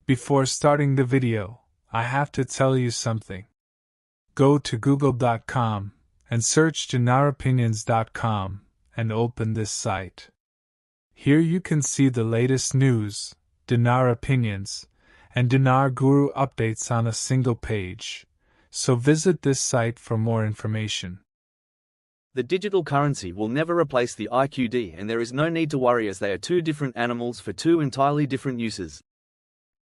Before starting the video, I have to tell you something. Go to google.com and search dinaropinions.com and open this site. Here you can see the latest news, Dinar opinions, and Dinar Guru updates on a single page, so visit this site for more information. The digital currency will never replace the IQD, and there is no need to worry, as they are two different animals for two entirely different uses.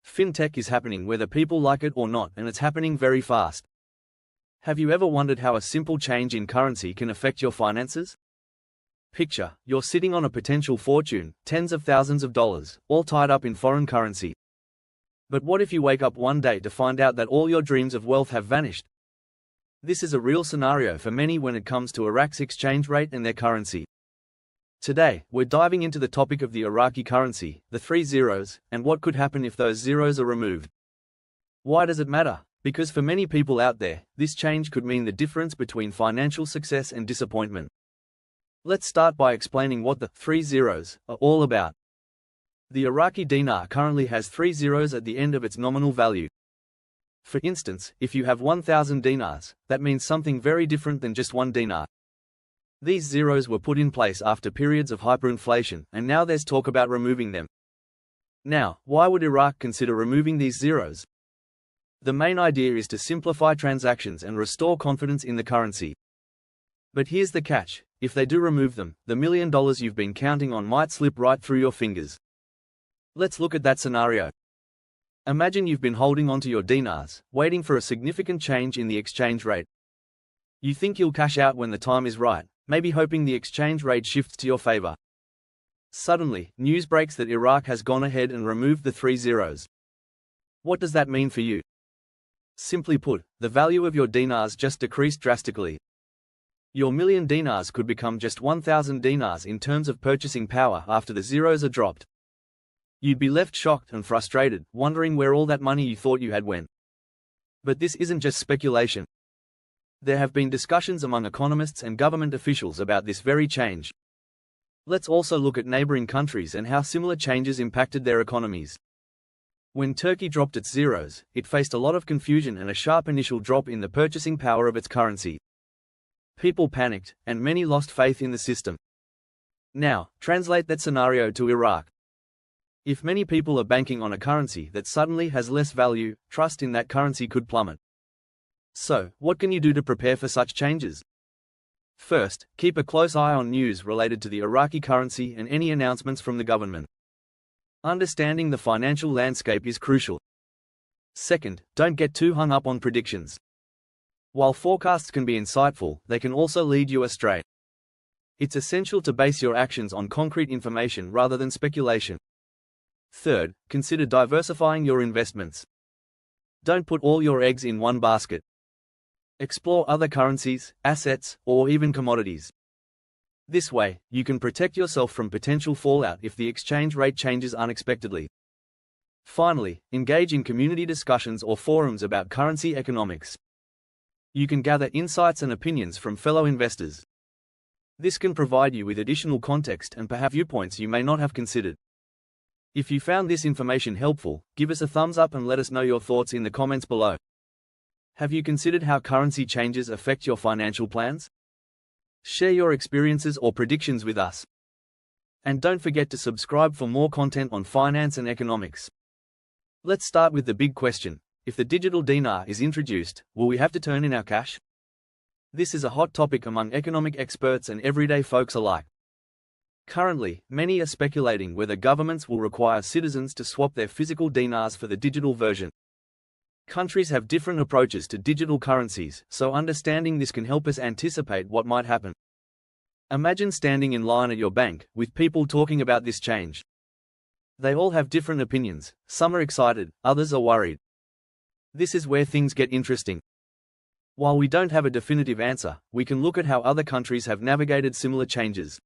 Fintech is happening whether people like it or not, and it's happening very fast. Have you ever wondered how a simple change in currency can affect your finances? Picture, you're sitting on a potential fortune, tens of thousands of dollars, all tied up in foreign currency. But what if you wake up one day to find out that all your dreams of wealth have vanished? This is a real scenario for many when it comes to Iraq's exchange rate and their currency. Today, we're diving into the topic of the Iraqi currency, the 3 zeros, and what could happen if those zeros are removed. Why does it matter? Because for many people out there, this change could mean the difference between financial success and disappointment. Let's start by explaining what the 3 zeros are all about. The Iraqi dinar currently has 3 zeros at the end of its nominal value. For instance, if you have 1,000 dinars, that means something very different than just 1 dinar. These zeros were put in place after periods of hyperinflation, and now there's talk about removing them. Now, why would Iraq consider removing these zeros? The main idea is to simplify transactions and restore confidence in the currency. But here's the catch: if they do remove them, the $1 million you've been counting on might slip right through your fingers. Let's look at that scenario. Imagine you've been holding onto your dinars, waiting for a significant change in the exchange rate. You think you'll cash out when the time is right, maybe hoping the exchange rate shifts to your favor. Suddenly, news breaks that Iraq has gone ahead and removed the 3 zeros. What does that mean for you? Simply put, the value of your dinars just decreased drastically. Your million dinars could become just 1,000 dinars in terms of purchasing power after the zeros are dropped. You'd be left shocked and frustrated, wondering where all that money you thought you had went. But this isn't just speculation. There have been discussions among economists and government officials about this very change. Let's also look at neighboring countries and how similar changes impacted their economies. When Turkey dropped its zeros, it faced a lot of confusion and a sharp initial drop in the purchasing power of its currency. People panicked, and many lost faith in the system. Now, translate that scenario to Iraq. If many people are banking on a currency that suddenly has less value, trust in that currency could plummet. So, what can you do to prepare for such changes? First, keep a close eye on news related to the Iraqi currency and any announcements from the government. Understanding the financial landscape is crucial. Second, don't get too hung up on predictions. While forecasts can be insightful, they can also lead you astray. It's essential to base your actions on concrete information rather than speculation. Third, consider diversifying your investments. Don't put all your eggs in one basket. Explore other currencies, assets, or even commodities. This way, you can protect yourself from potential fallout if the exchange rate changes unexpectedly. Finally, engage in community discussions or forums about currency economics. You can gather insights and opinions from fellow investors. This can provide you with additional context and perhaps viewpoints you may not have considered. If you found this information helpful, give us a thumbs up and let us know your thoughts in the comments below. Have you considered how currency changes affect your financial plans? Share your experiences or predictions with us. And don't forget to subscribe for more content on finance and economics. Let's start with the big question. If the digital dinar is introduced, will we have to turn in our cash? This is a hot topic among economic experts and everyday folks alike. Currently, many are speculating whether governments will require citizens to swap their physical dinars for the digital version. Countries have different approaches to digital currencies, so understanding this can help us anticipate what might happen. Imagine standing in line at your bank, with people talking about this change. They all have different opinions, some are excited, others are worried. This is where things get interesting. While we don't have a definitive answer, we can look at how other countries have navigated similar changes.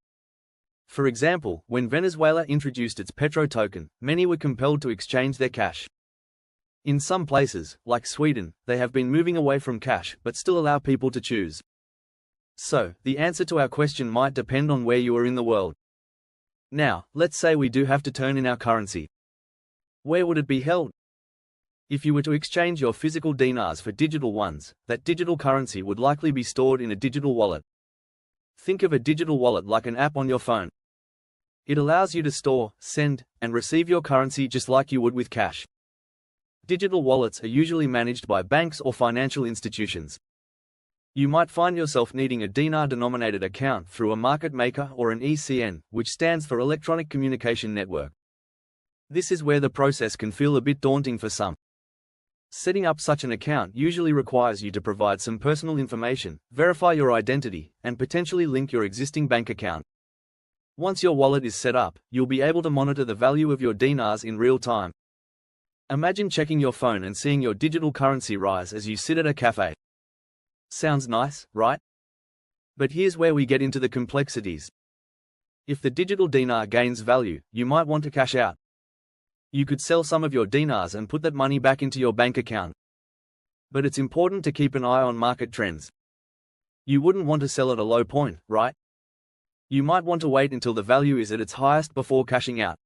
For example, when Venezuela introduced its petro token, many were compelled to exchange their cash. In some places, like Sweden, they have been moving away from cash but still allow people to choose. So, the answer to our question might depend on where you are in the world. Now, let's say we do have to turn in our currency. Where would it be held? If you were to exchange your physical dinars for digital ones, that digital currency would likely be stored in a digital wallet. Think of a digital wallet like an app on your phone. It allows you to store, send, and receive your currency just like you would with cash. Digital wallets are usually managed by banks or financial institutions. You might find yourself needing a dinar-denominated account through a market maker or an ECN, which stands for Electronic Communication Network. This is where the process can feel a bit daunting for some. Setting up such an account usually requires you to provide some personal information, verify your identity, and potentially link your existing bank account. Once your wallet is set up, you'll be able to monitor the value of your dinars in real time. Imagine checking your phone and seeing your digital currency rise as you sit at a cafe. Sounds nice, right? But here's where we get into the complexities. If the digital dinar gains value, you might want to cash out. You could sell some of your dinars and put that money back into your bank account. But it's important to keep an eye on market trends. You wouldn't want to sell at a low point, right? You might want to wait until the value is at its highest before cashing out.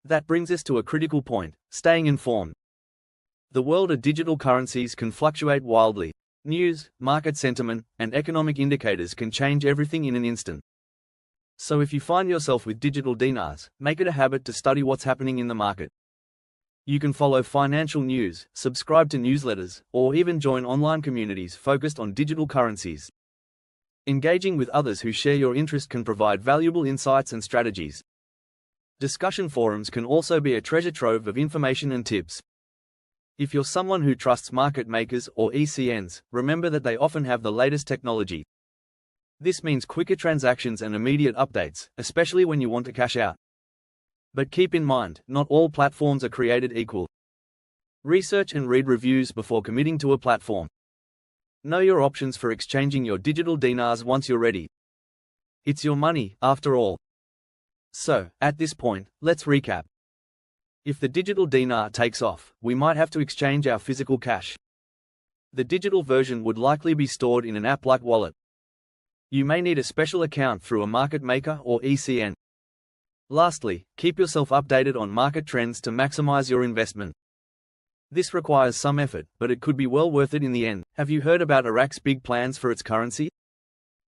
That brings us to a critical point: staying informed. The world of digital currencies can fluctuate wildly. News, market sentiment, and economic indicators can change everything in an instant. So if you find yourself with digital dinars, make it a habit to study what's happening in the market. You can follow financial news, subscribe to newsletters, or even join online communities focused on digital currencies. Engaging with others who share your interest can provide valuable insights and strategies. Discussion forums can also be a treasure trove of information and tips. If you're someone who trusts market makers or ECNs, remember that they often have the latest technology. This means quicker transactions and immediate updates, especially when you want to cash out. But keep in mind, not all platforms are created equal. Research and read reviews before committing to a platform. Know your options for exchanging your digital dinars once you're ready. It's your money, after all. So, at this point, let's recap. If the digital dinar takes off, we might have to exchange our physical cash. The digital version would likely be stored in an app-like wallet. You may need a special account through a market maker or ECN. Lastly, keep yourself updated on market trends to maximize your investment. This requires some effort, but it could be well worth it in the end. Have you heard about Iraq's big plans for its currency?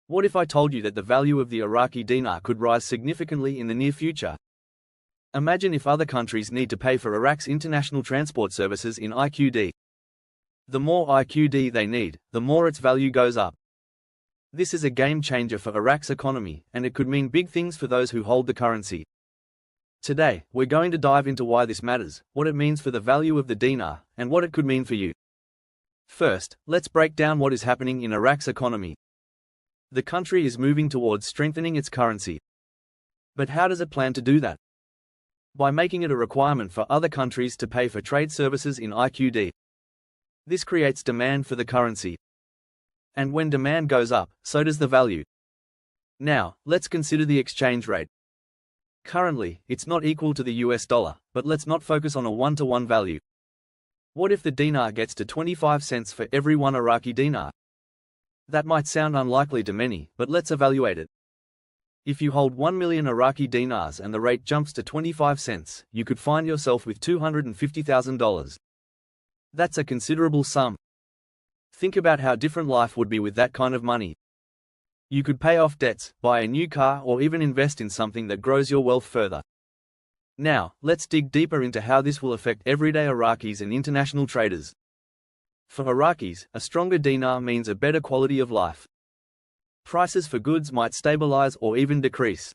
What if I told you that the value of the Iraqi dinar could rise significantly in the near future? Imagine if other countries need to pay for Iraq's international transport services in IQD. The more IQD they need, the more its value goes up. This is a game changer for Iraq's economy, and it could mean big things for those who hold the currency. Today, we're going to dive into why this matters, what it means for the value of the dinar, and what it could mean for you. First, let's break down what is happening in Iraq's economy. The country is moving towards strengthening its currency. But how does it plan to do that? By making it a requirement for other countries to pay for trade services in IQD. This creates demand for the currency. And when demand goes up, so does the value. Now, let's consider the exchange rate. Currently, it's not equal to the US dollar, but let's not focus on a one-to-one value. What if the dinar gets to 25 cents for every one Iraqi dinar? That might sound unlikely to many, but let's evaluate it. If you hold 1 million Iraqi dinars and the rate jumps to 25 cents, you could find yourself with $250,000. That's a considerable sum. Think about how different life would be with that kind of money. You could pay off debts, buy a new car, or even invest in something that grows your wealth further. Now, let's dig deeper into how this will affect everyday Iraqis and international traders. For Iraqis, a stronger dinar means a better quality of life. Prices for goods might stabilize or even decrease.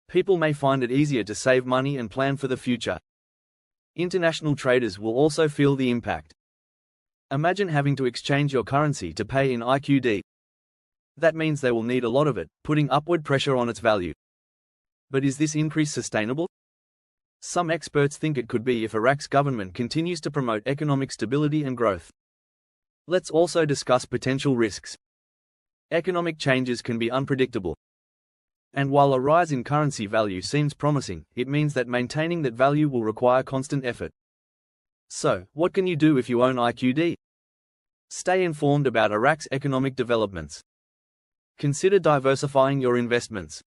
People may find it easier to save money and plan for the future. International traders will also feel the impact. Imagine having to exchange your currency to pay in IQD. That means they will need a lot of it, putting upward pressure on its value. But is this increase sustainable? Some experts think it could be if Iraq's government continues to promote economic stability and growth. Let's also discuss potential risks. Economic changes can be unpredictable. And while a rise in currency value seems promising, it means that maintaining that value will require constant effort. So, what can you do if you own IQD? Stay informed about Iraq's economic developments. Consider diversifying your investments.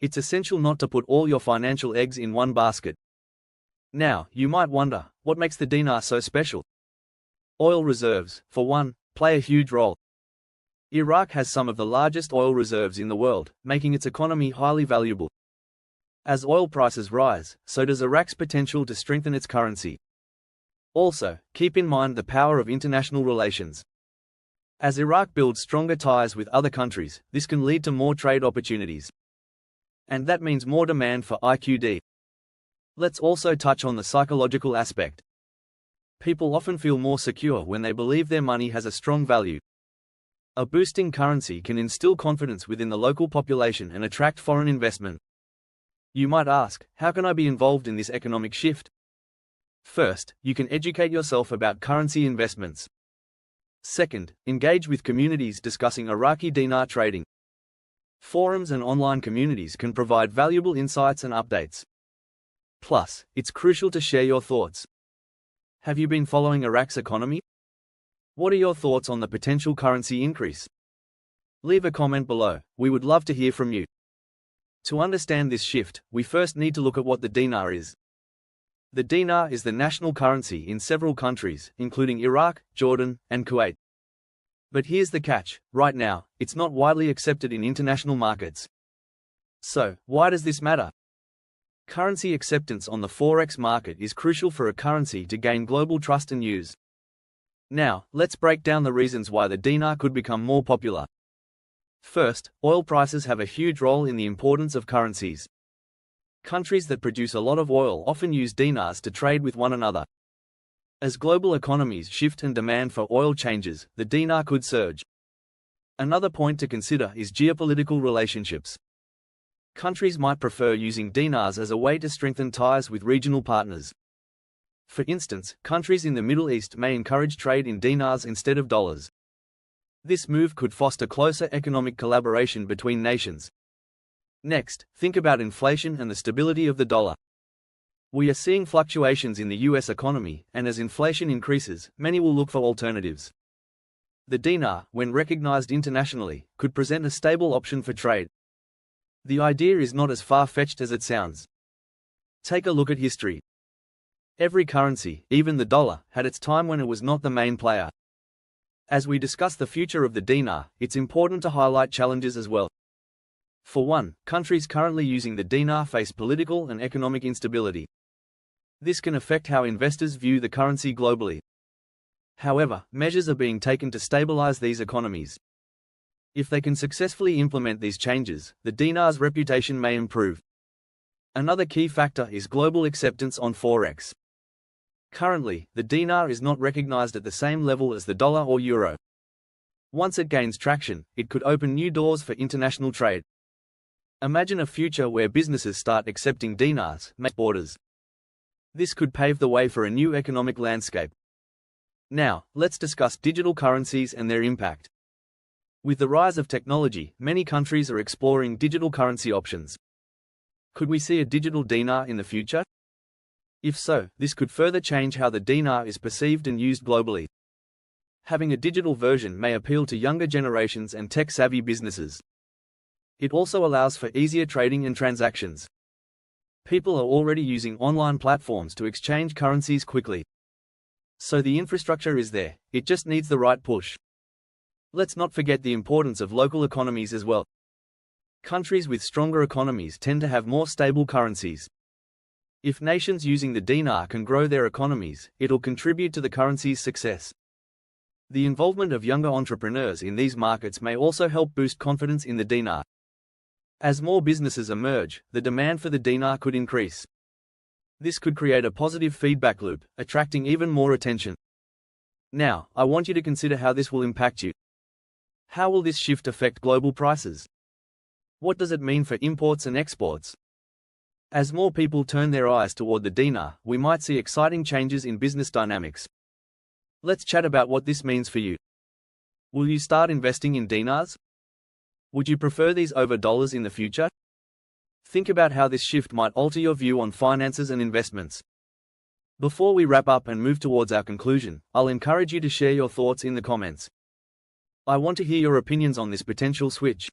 It's essential not to put all your financial eggs in one basket. Now, you might wonder, what makes the dinar so special? Oil reserves, for one, play a huge role. Iraq has some of the largest oil reserves in the world, making its economy highly valuable. As oil prices rise, so does Iraq's potential to strengthen its currency. Also, keep in mind the power of international relations. As Iraq builds stronger ties with other countries, this can lead to more trade opportunities. And that means more demand for IQD. Let's also touch on the psychological aspect. People often feel more secure when they believe their money has a strong value. A boosting currency can instill confidence within the local population and attract foreign investment. You might ask, how can I be involved in this economic shift? First, you can educate yourself about currency investments. Second, engage with communities discussing Iraqi dinar trading. Forums and online communities can provide valuable insights and updates. Plus, it's crucial to share your thoughts. Have you been following Iraq's economy? What are your thoughts on the potential currency increase? Leave a comment below, we would love to hear from you. To understand this shift, we first need to look at what the dinar is. The dinar is the national currency in several countries, including Iraq, Jordan, and Kuwait. But here's the catch, right now, it's not widely accepted in international markets. So, why does this matter? Currency acceptance on the forex market is crucial for a currency to gain global trust and use. Now, let's break down the reasons why the dinar could become more popular. First, oil prices have a huge role in the importance of currencies. Countries that produce a lot of oil often use dinars to trade with one another. As global economies shift and demand for oil changes, the dinar could surge. Another point to consider is geopolitical relationships. Countries might prefer using dinars as a way to strengthen ties with regional partners. For instance, countries in the Middle East may encourage trade in dinars instead of dollars. This move could foster closer economic collaboration between nations. Next, think about inflation and the stability of the dollar. We are seeing fluctuations in the US economy, and as inflation increases, many will look for alternatives. The dinar, when recognized internationally, could present a stable option for trade. The idea is not as far-fetched as it sounds. Take a look at history. Every currency, even the dollar, had its time when it was not the main player. As we discuss the future of the dinar, it's important to highlight challenges as well. For one, countries currently using the dinar face political and economic instability. This can affect how investors view the currency globally. However, measures are being taken to stabilize these economies. If they can successfully implement these changes, the dinar's reputation may improve. Another key factor is global acceptance on forex. Currently, the dinar is not recognized at the same level as the dollar or euro. Once it gains traction, it could open new doors for international trade. Imagine a future where businesses start accepting dinars, borders. This could pave the way for a new economic landscape. Now, let's discuss digital currencies and their impact. With the rise of technology, many countries are exploring digital currency options. Could we see a digital dinar in the future? If so, this could further change how the dinar is perceived and used globally. Having a digital version may appeal to younger generations and tech-savvy businesses. It also allows for easier trading and transactions. People are already using online platforms to exchange currencies quickly. So the infrastructure is there, it just needs the right push. Let's not forget the importance of local economies as well. Countries with stronger economies tend to have more stable currencies. If nations using the dinar can grow their economies, it'll contribute to the currency's success. The involvement of younger entrepreneurs in these markets may also help boost confidence in the dinar. As more businesses emerge, the demand for the dinar could increase. This could create a positive feedback loop, attracting even more attention. Now, I want you to consider how this will impact you. How will this shift affect global prices? What does it mean for imports and exports? As more people turn their eyes toward the dinar, we might see exciting changes in business dynamics. Let's chat about what this means for you. Will you start investing in dinars? Would you prefer these over dollars in the future? Think about how this shift might alter your view on finances and investments. Before we wrap up and move towards our conclusion, I'll encourage you to share your thoughts in the comments. I want to hear your opinions on this potential switch.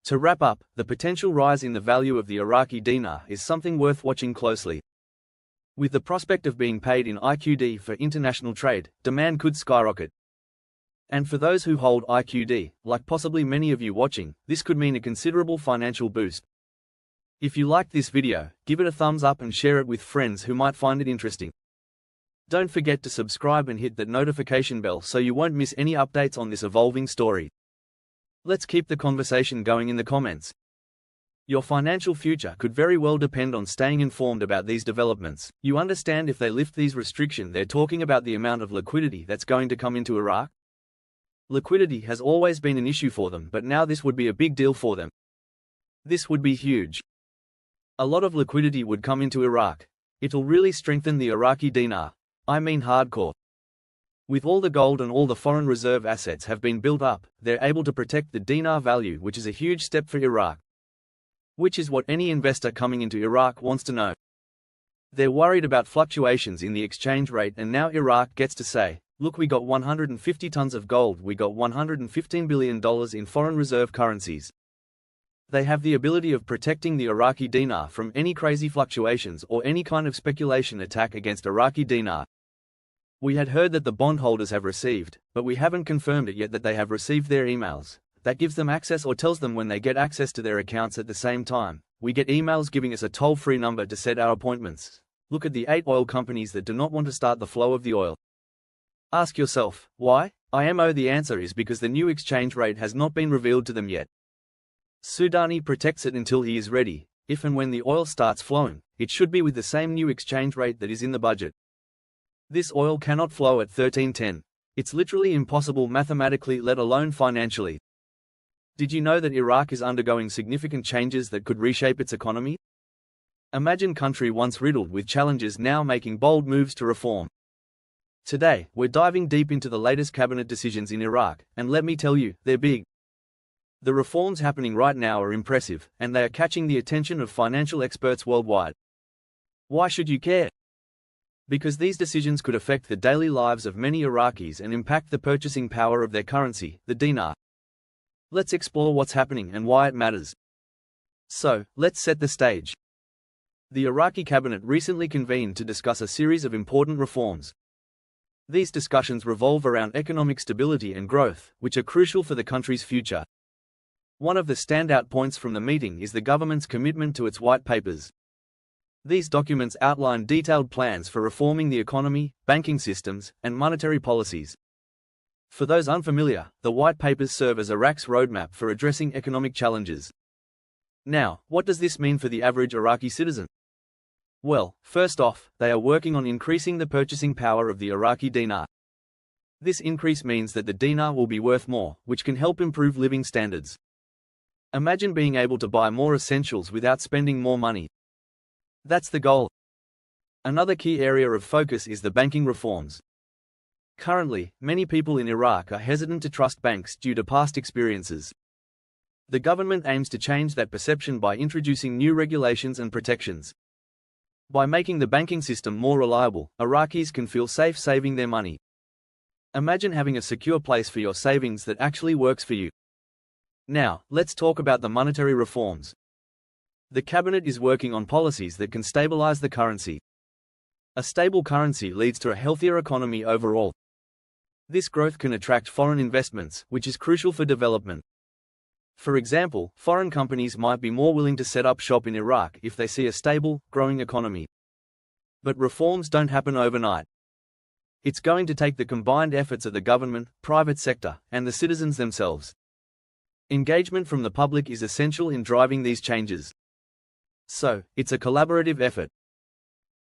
To wrap up, the potential rise in the value of the Iraqi dinar is something worth watching closely. With the prospect of being paid in IQD for international trade, demand could skyrocket. And for those who hold IQD, like possibly many of you watching, this could mean a considerable financial boost. If you liked this video, give it a thumbs up and share it with friends who might find it interesting. Don't forget to subscribe and hit that notification bell so you won't miss any updates on this evolving story. Let's keep the conversation going in the comments. Your financial future could very well depend on staying informed about these developments. You understand, if they lift these restrictions, they're talking about the amount of liquidity that's going to come into Iraq. Liquidity has always been an issue for them, but now this would be a big deal for them. This would be huge. A lot of liquidity would come into Iraq. It'll really strengthen the Iraqi dinar. I mean hardcore. With all the gold and all the foreign reserve assets have been built up, they're able to protect the dinar value, which is a huge step for Iraq. Which is what any investor coming into Iraq wants to know. They're worried about fluctuations in the exchange rate, and now Iraq gets to say, look, we got 150 tons of gold, we got $115 billion in foreign reserve currencies. They have the ability of protecting the Iraqi dinar from any crazy fluctuations or any kind of speculation attack against Iraqi dinar. We had heard that the bondholders have received, but we haven't confirmed it yet, that they have received their emails. That gives them access, or tells them when they get access to their accounts. At the same time, we get emails giving us a toll-free number to set our appointments. Look at the 8 oil companies that do not want to start the flow of the oil. Ask yourself, why? IMO. The answer is because the new exchange rate has not been revealed to them yet. Sudani protects it until he is ready. If and when the oil starts flowing, it should be with the same new exchange rate that is in the budget. This oil cannot flow at 1310. It's literally impossible mathematically, let alone financially. Did you know that Iraq is undergoing significant changes that could reshape its economy? Imagine country once riddled with challenges now making bold moves to reform. Today, we're diving deep into the latest cabinet decisions in Iraq, and let me tell you, they're big. The reforms happening right now are impressive, and they are catching the attention of financial experts worldwide. Why should you care? Because these decisions could affect the daily lives of many Iraqis and impact the purchasing power of their currency, the dinar. Let's explore what's happening and why it matters. So, let's set the stage. The Iraqi cabinet recently convened to discuss a series of important reforms. These discussions revolve around economic stability and growth, which are crucial for the country's future. One of the standout points from the meeting is the government's commitment to its white papers. These documents outline detailed plans for reforming the economy, banking systems, and monetary policies. For those unfamiliar, the white papers serve as Iraq's roadmap for addressing economic challenges. Now, what does this mean for the average Iraqi citizen? Well, first off, they are working on increasing the purchasing power of the Iraqi dinar. This increase means that the dinar will be worth more, which can help improve living standards. Imagine being able to buy more essentials without spending more money. That's the goal. Another key area of focus is the banking reforms. Currently, many people in Iraq are hesitant to trust banks due to past experiences. The government aims to change that perception by introducing new regulations and protections. By making the banking system more reliable, Iraqis can feel safe saving their money. Imagine having a secure place for your savings that actually works for you. Now, let's talk about the monetary reforms. The cabinet is working on policies that can stabilize the currency. A stable currency leads to a healthier economy overall. This growth can attract foreign investments, which is crucial for development. For example, foreign companies might be more willing to set up shop in Iraq if they see a stable, growing economy. But reforms don't happen overnight. It's going to take the combined efforts of the government, private sector, and the citizens themselves. Engagement from the public is essential in driving these changes. So, it's a collaborative effort.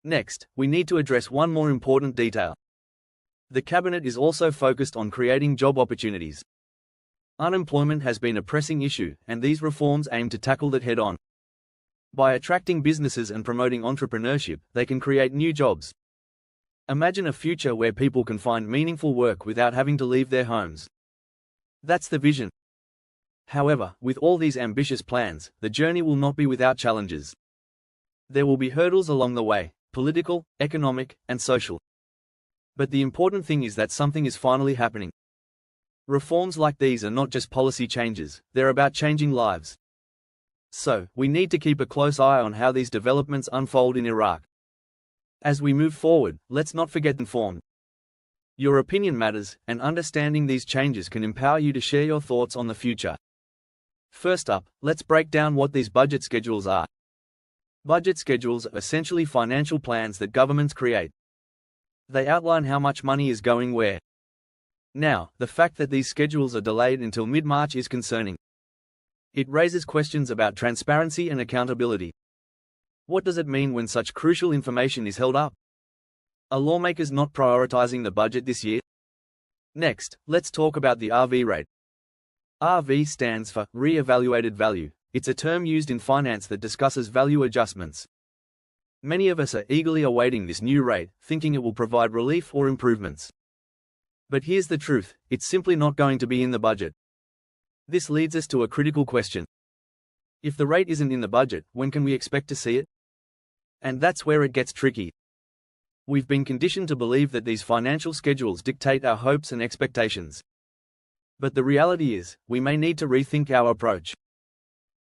Next, we need to address one more important detail. The cabinet is also focused on creating job opportunities. Unemployment has been a pressing issue, and these reforms aim to tackle that head-on. By attracting businesses and promoting entrepreneurship, they can create new jobs. Imagine a future where people can find meaningful work without having to leave their homes. That's the vision. However, with all these ambitious plans, the journey will not be without challenges. There will be hurdles along the way, political, economic, and social. But the important thing is that something is finally happening. Reforms like these are not just policy changes, they're about changing lives. So, we need to keep a close eye on how these developments unfold in Iraq. As we move forward, let's not forget informed. Your opinion matters, and understanding these changes can empower you to share your thoughts on the future. First up, let's break down what these budget schedules are. Budget schedules are essentially financial plans that governments create. They outline how much money is going where. Now, the fact that these schedules are delayed until mid-March is concerning. It raises questions about transparency and accountability. What does it mean when such crucial information is held up? Are lawmakers not prioritizing the budget this year? Next, let's talk about the RV rate. RV stands for re-evaluated value. It's a term used in finance that discusses value adjustments. Many of us are eagerly awaiting this new rate, thinking it will provide relief or improvements. But here's the truth, it's simply not going to be in the budget. This leads us to a critical question. If the rate isn't in the budget, when can we expect to see it? And that's where it gets tricky. We've been conditioned to believe that these financial schedules dictate our hopes and expectations. But the reality is, we may need to rethink our approach.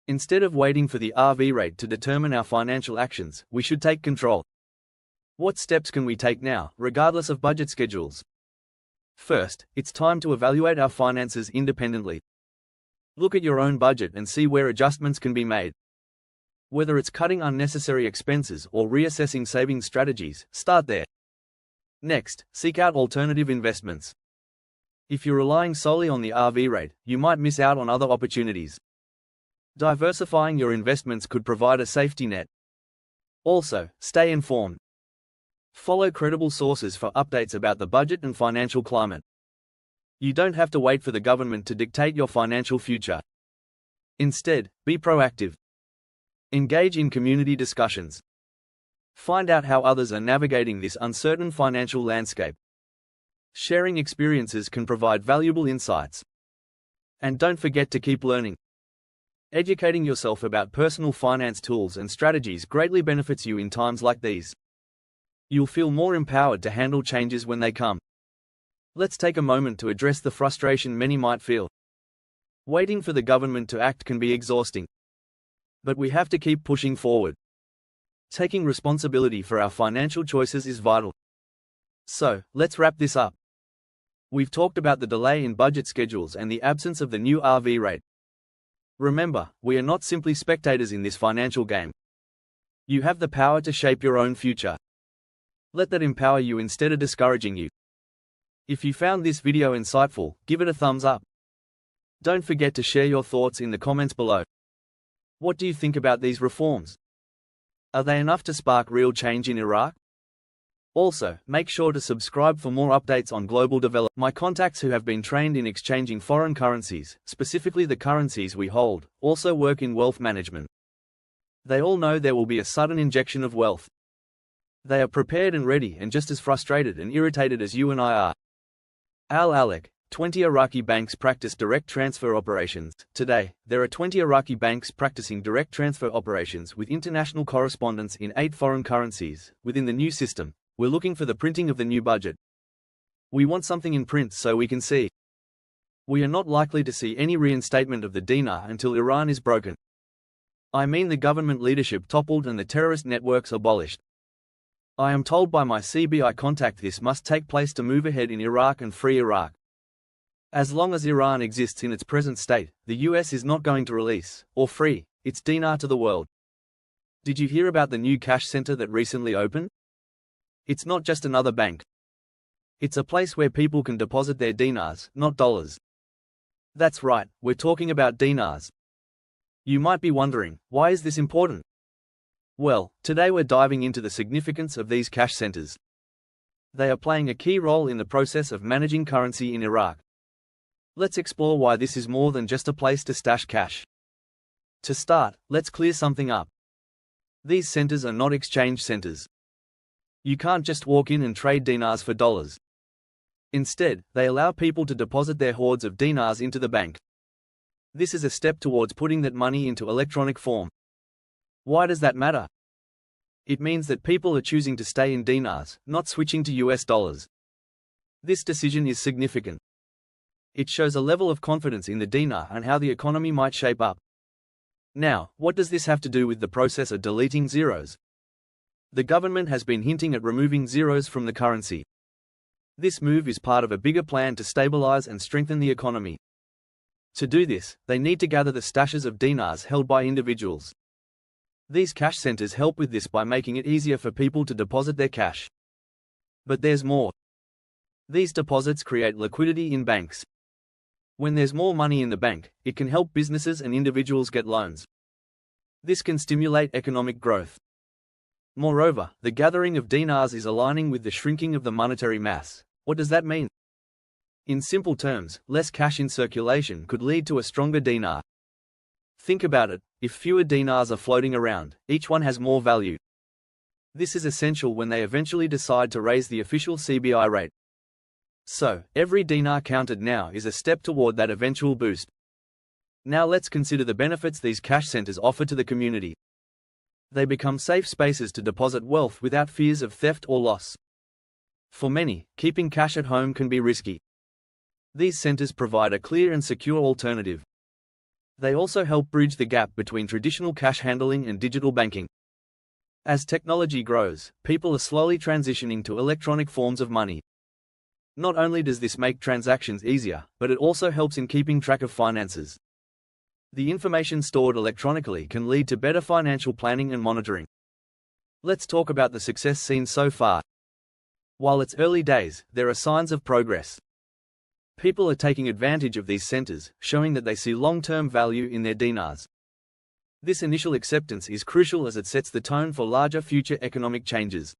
Instead of waiting for the RV rate to determine our financial actions, we should take control. What steps can we take now, regardless of budget schedules? First, it's time to evaluate our finances independently. Look at your own budget and see where adjustments can be made. Whether it's cutting unnecessary expenses or reassessing saving strategies, start there. Next, seek out alternative investments. If you're relying solely on the RV rate, you might miss out on other opportunities. Diversifying your investments could provide a safety net. Also, stay informed. Follow credible sources for updates about the budget and financial climate. You don't have to wait for the government to dictate your financial future. Instead, be proactive. Engage in community discussions. Find out how others are navigating this uncertain financial landscape. Sharing experiences can provide valuable insights. And don't forget to keep learning. Educating yourself about personal finance tools and strategies greatly benefits you in times like these. You'll feel more empowered to handle changes when they come. Let's take a moment to address the frustration many might feel. Waiting for the government to act can be exhausting. But we have to keep pushing forward. Taking responsibility for our financial choices is vital. So, let's wrap this up. We've talked about the delay in budget schedules and the absence of the new RV rate. Remember, we are not simply spectators in this financial game. You have the power to shape your own future. Let that empower you instead of discouraging you. If you found this video insightful, give it a thumbs up. Don't forget to share your thoughts in the comments below. What do you think about these reforms? Are they enough to spark real change in Iraq? Also, make sure to subscribe for more updates on global development. My contacts who have been trained in exchanging foreign currencies, specifically the currencies we hold, also work in wealth management. They all know there will be a sudden injection of wealth. They are prepared and ready and just as frustrated and irritated as you and I are. Al-Alaq, 20 Iraqi banks practice direct transfer operations. Today, there are 20 Iraqi banks practicing direct transfer operations with international correspondents in 8 foreign currencies. Within the new system, we're looking for the printing of the new budget. We want something in print so we can see. We are not likely to see any reinstatement of the dinar until Iran is broken. I mean the government leadership toppled and the terrorist networks abolished. I am told by my CBI contact this must take place to move ahead in Iraq and free Iraq. As long as Iran exists in its present state, the US is not going to release, or free, its dinar to the world. Did you hear about the new cash center that recently opened? It's not just another bank. It's a place where people can deposit their dinars, not dollars. That's right, we're talking about dinars. You might be wondering, why is this important? Well, today we're diving into the significance of these cash centers. They are playing a key role in the process of managing currency in Iraq. Let's explore why this is more than just a place to stash cash. To start, let's clear something up. These centers are not exchange centers. You can't just walk in and trade dinars for dollars. Instead, they allow people to deposit their hoards of dinars into the bank. This is a step towards putting that money into electronic form. Why does that matter? It means that people are choosing to stay in dinars, not switching to US dollars. This decision is significant. It shows a level of confidence in the dinar and how the economy might shape up. Now, what does this have to do with the process of deleting zeros? The government has been hinting at removing zeros from the currency. This move is part of a bigger plan to stabilize and strengthen the economy. To do this, they need to gather the stashes of dinars held by individuals. These cash centers help with this by making it easier for people to deposit their cash. But there's more. These deposits create liquidity in banks. When there's more money in the bank, it can help businesses and individuals get loans. This can stimulate economic growth. Moreover, the gathering of dinars is aligning with the shrinking of the monetary mass. What does that mean? In simple terms, less cash in circulation could lead to a stronger dinar. Think about it, if fewer dinars are floating around, each one has more value. This is essential when they eventually decide to raise the official CBI rate. So, every dinar counted now is a step toward that eventual boost. Now let's consider the benefits these cash centers offer to the community. They become safe spaces to deposit wealth without fears of theft or loss. For many, keeping cash at home can be risky. These centers provide a clear and secure alternative. They also help bridge the gap between traditional cash handling and digital banking. As technology grows, people are slowly transitioning to electronic forms of money. Not only does this make transactions easier, but it also helps in keeping track of finances. The information stored electronically can lead to better financial planning and monitoring. Let's talk about the success seen so far. While it's early days, there are signs of progress. People are taking advantage of these centers, showing that they see long-term value in their dinars. This initial acceptance is crucial as it sets the tone for larger future economic changes.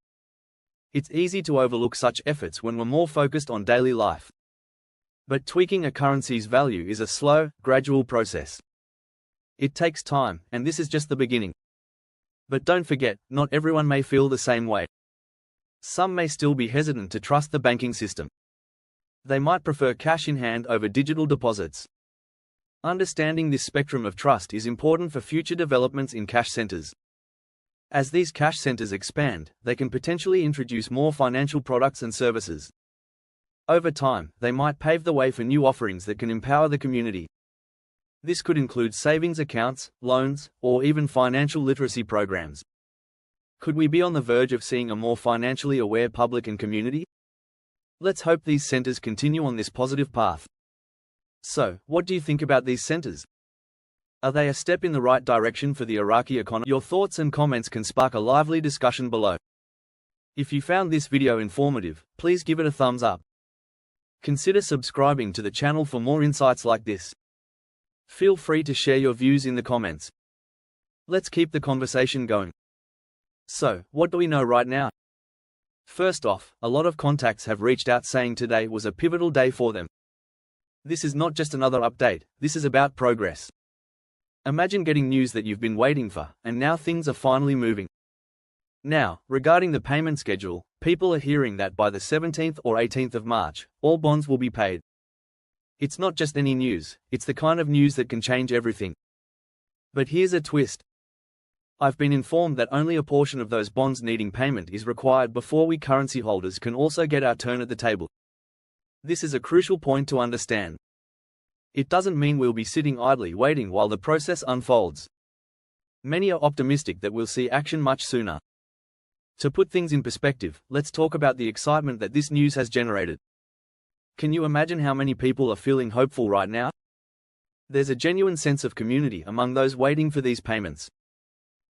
It's easy to overlook such efforts when we're more focused on daily life. But tweaking a currency's value is a slow, gradual process. It takes time, and this is just the beginning. But don't forget, not everyone may feel the same way. Some may still be hesitant to trust the banking system. They might prefer cash in hand over digital deposits. Understanding this spectrum of trust is important for future developments in cash centers. As these cash centers expand, they can potentially introduce more financial products and services. Over time, they might pave the way for new offerings that can empower the community. This could include savings accounts, loans, or even financial literacy programs. Could we be on the verge of seeing a more financially aware public and community? Let's hope these centers continue on this positive path. So, what do you think about these centers? Are they a step in the right direction for the Iraqi economy? Your thoughts and comments can spark a lively discussion below. If you found this video informative, please give it a thumbs up. Consider subscribing to the channel for more insights like this. Feel free to share your views in the comments. Let's keep the conversation going. So, what do we know right now? First off, a lot of contacts have reached out saying today was a pivotal day for them. This is not just another update, this is about progress. Imagine getting news that you've been waiting for, and now things are finally moving. Now, regarding the payment schedule, people are hearing that by the 17th or 18th of March, all bonds will be paid. It's not just any news, it's the kind of news that can change everything. But here's a twist. I've been informed that only a portion of those bonds needing payment is required before we currency holders can also get our turn at the table. This is a crucial point to understand. It doesn't mean we'll be sitting idly waiting while the process unfolds. Many are optimistic that we'll see action much sooner. To put things in perspective, let's talk about the excitement that this news has generated. Can you imagine how many people are feeling hopeful right now? There's a genuine sense of community among those waiting for these payments.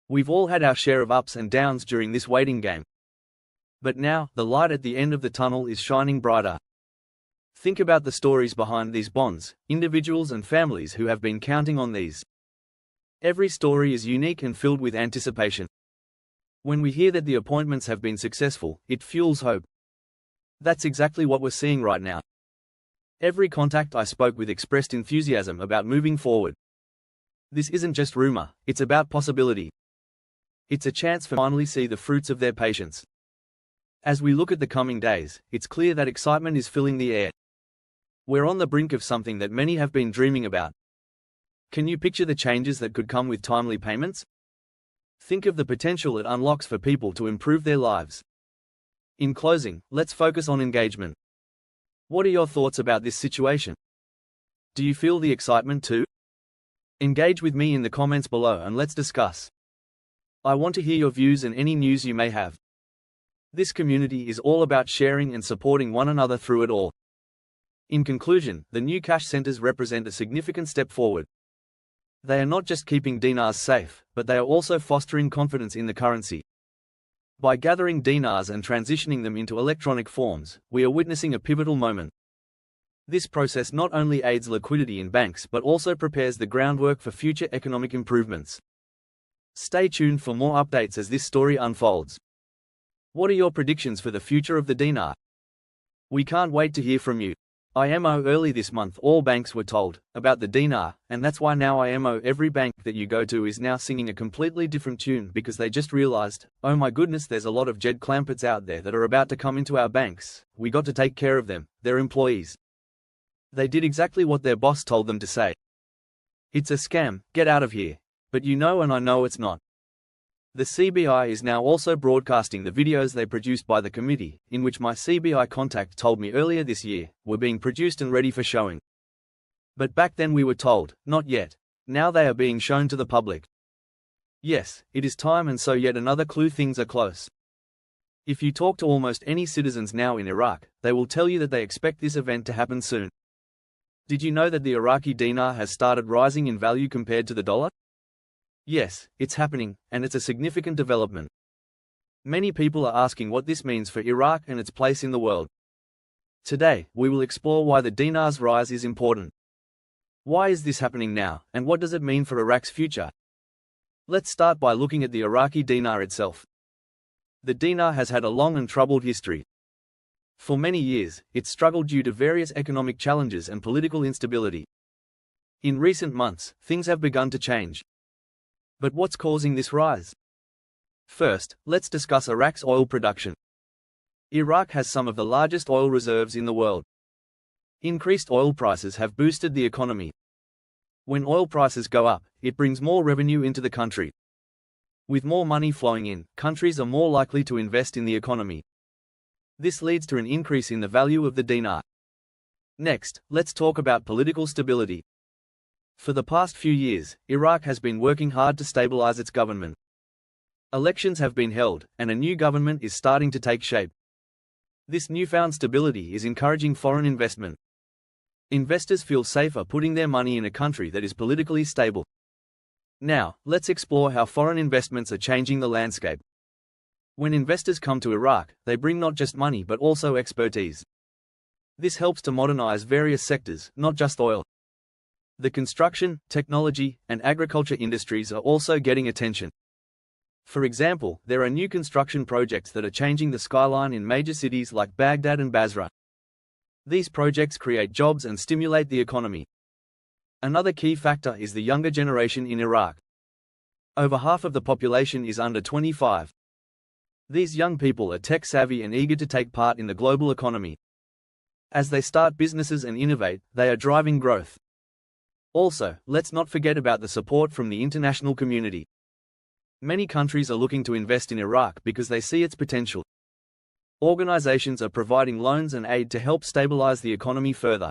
We've all had our share of ups and downs during this waiting game. But now, the light at the end of the tunnel is shining brighter. Think about the stories behind these bonds, individuals and families who have been counting on these. Every story is unique and filled with anticipation. When we hear that the appointments have been successful, it fuels hope. That's exactly what we're seeing right now. Every contact I spoke with expressed enthusiasm about moving forward. This isn't just rumor, it's about possibility. It's a chance for finally see the fruits of their patience. As we look at the coming days, it's clear that excitement is filling the air. We're on the brink of something that many have been dreaming about. Can you picture the changes that could come with timely payments? Think of the potential it unlocks for people to improve their lives. In closing, let's focus on engagement. What are your thoughts about this situation? Do you feel the excitement too? Engage with me in the comments below and let's discuss. I want to hear your views and any news you may have. This community is all about sharing and supporting one another through it all. In conclusion, the new cash centers represent a significant step forward. They are not just keeping dinars safe, but they are also fostering confidence in the currency. By gathering dinars and transitioning them into electronic forms, we are witnessing a pivotal moment. This process not only aids liquidity in banks but also prepares the groundwork for future economic improvements. Stay tuned for more updates as this story unfolds. What are your predictions for the future of the dinar? We can't wait to hear from you. IMO early this month all banks were told about the dinar, and that's why now IMO every bank that you go to is now singing a completely different tune because they just realized, oh my goodness, there's a lot of Jed Clampets out there that are about to come into our banks, we got to take care of them, they're employees. They did exactly what their boss told them to say. It's a scam, get out of here. But you know and I know it's not. The CBI is now also broadcasting the videos they produced by the committee, in which my CBI contact told me earlier this year, were being produced and ready for showing. But back then we were told, not yet. Now they are being shown to the public. Yes, it is time, and so yet another clue things are close. If you talk to almost any citizens now in Iraq, they will tell you that they expect this event to happen soon. Did you know that the Iraqi dinar has started rising in value compared to the dollar? Yes, it's happening, and it's a significant development. Many people are asking what this means for Iraq and its place in the world. Today, we will explore why the dinar's rise is important. Why is this happening now, and what does it mean for Iraq's future? Let's start by looking at the Iraqi dinar itself. The dinar has had a long and troubled history. For many years, it struggled due to various economic challenges and political instability. In recent months, things have begun to change. But what's causing this rise? First, let's discuss Iraq's oil production. Iraq has some of the largest oil reserves in the world. Increased oil prices have boosted the economy. When oil prices go up, it brings more revenue into the country. With more money flowing in, countries are more likely to invest in the economy. This leads to an increase in the value of the dinar. Next, let's talk about political stability. For the past few years, Iraq has been working hard to stabilize its government. Elections have been held, and a new government is starting to take shape. This newfound stability is encouraging foreign investment. Investors feel safer putting their money in a country that is politically stable. Now, let's explore how foreign investments are changing the landscape. When investors come to Iraq, they bring not just money but also expertise. This helps to modernize various sectors, not just oil. The construction, technology, and agriculture industries are also getting attention. For example, there are new construction projects that are changing the skyline in major cities like Baghdad and Basra. These projects create jobs and stimulate the economy. Another key factor is the younger generation in Iraq. Over half of the population is under 25. These young people are tech-savvy and eager to take part in the global economy. As they start businesses and innovate, they are driving growth. Also, let's not forget about the support from the international community. Many countries are looking to invest in Iraq because they see its potential. Organizations are providing loans and aid to help stabilize the economy further.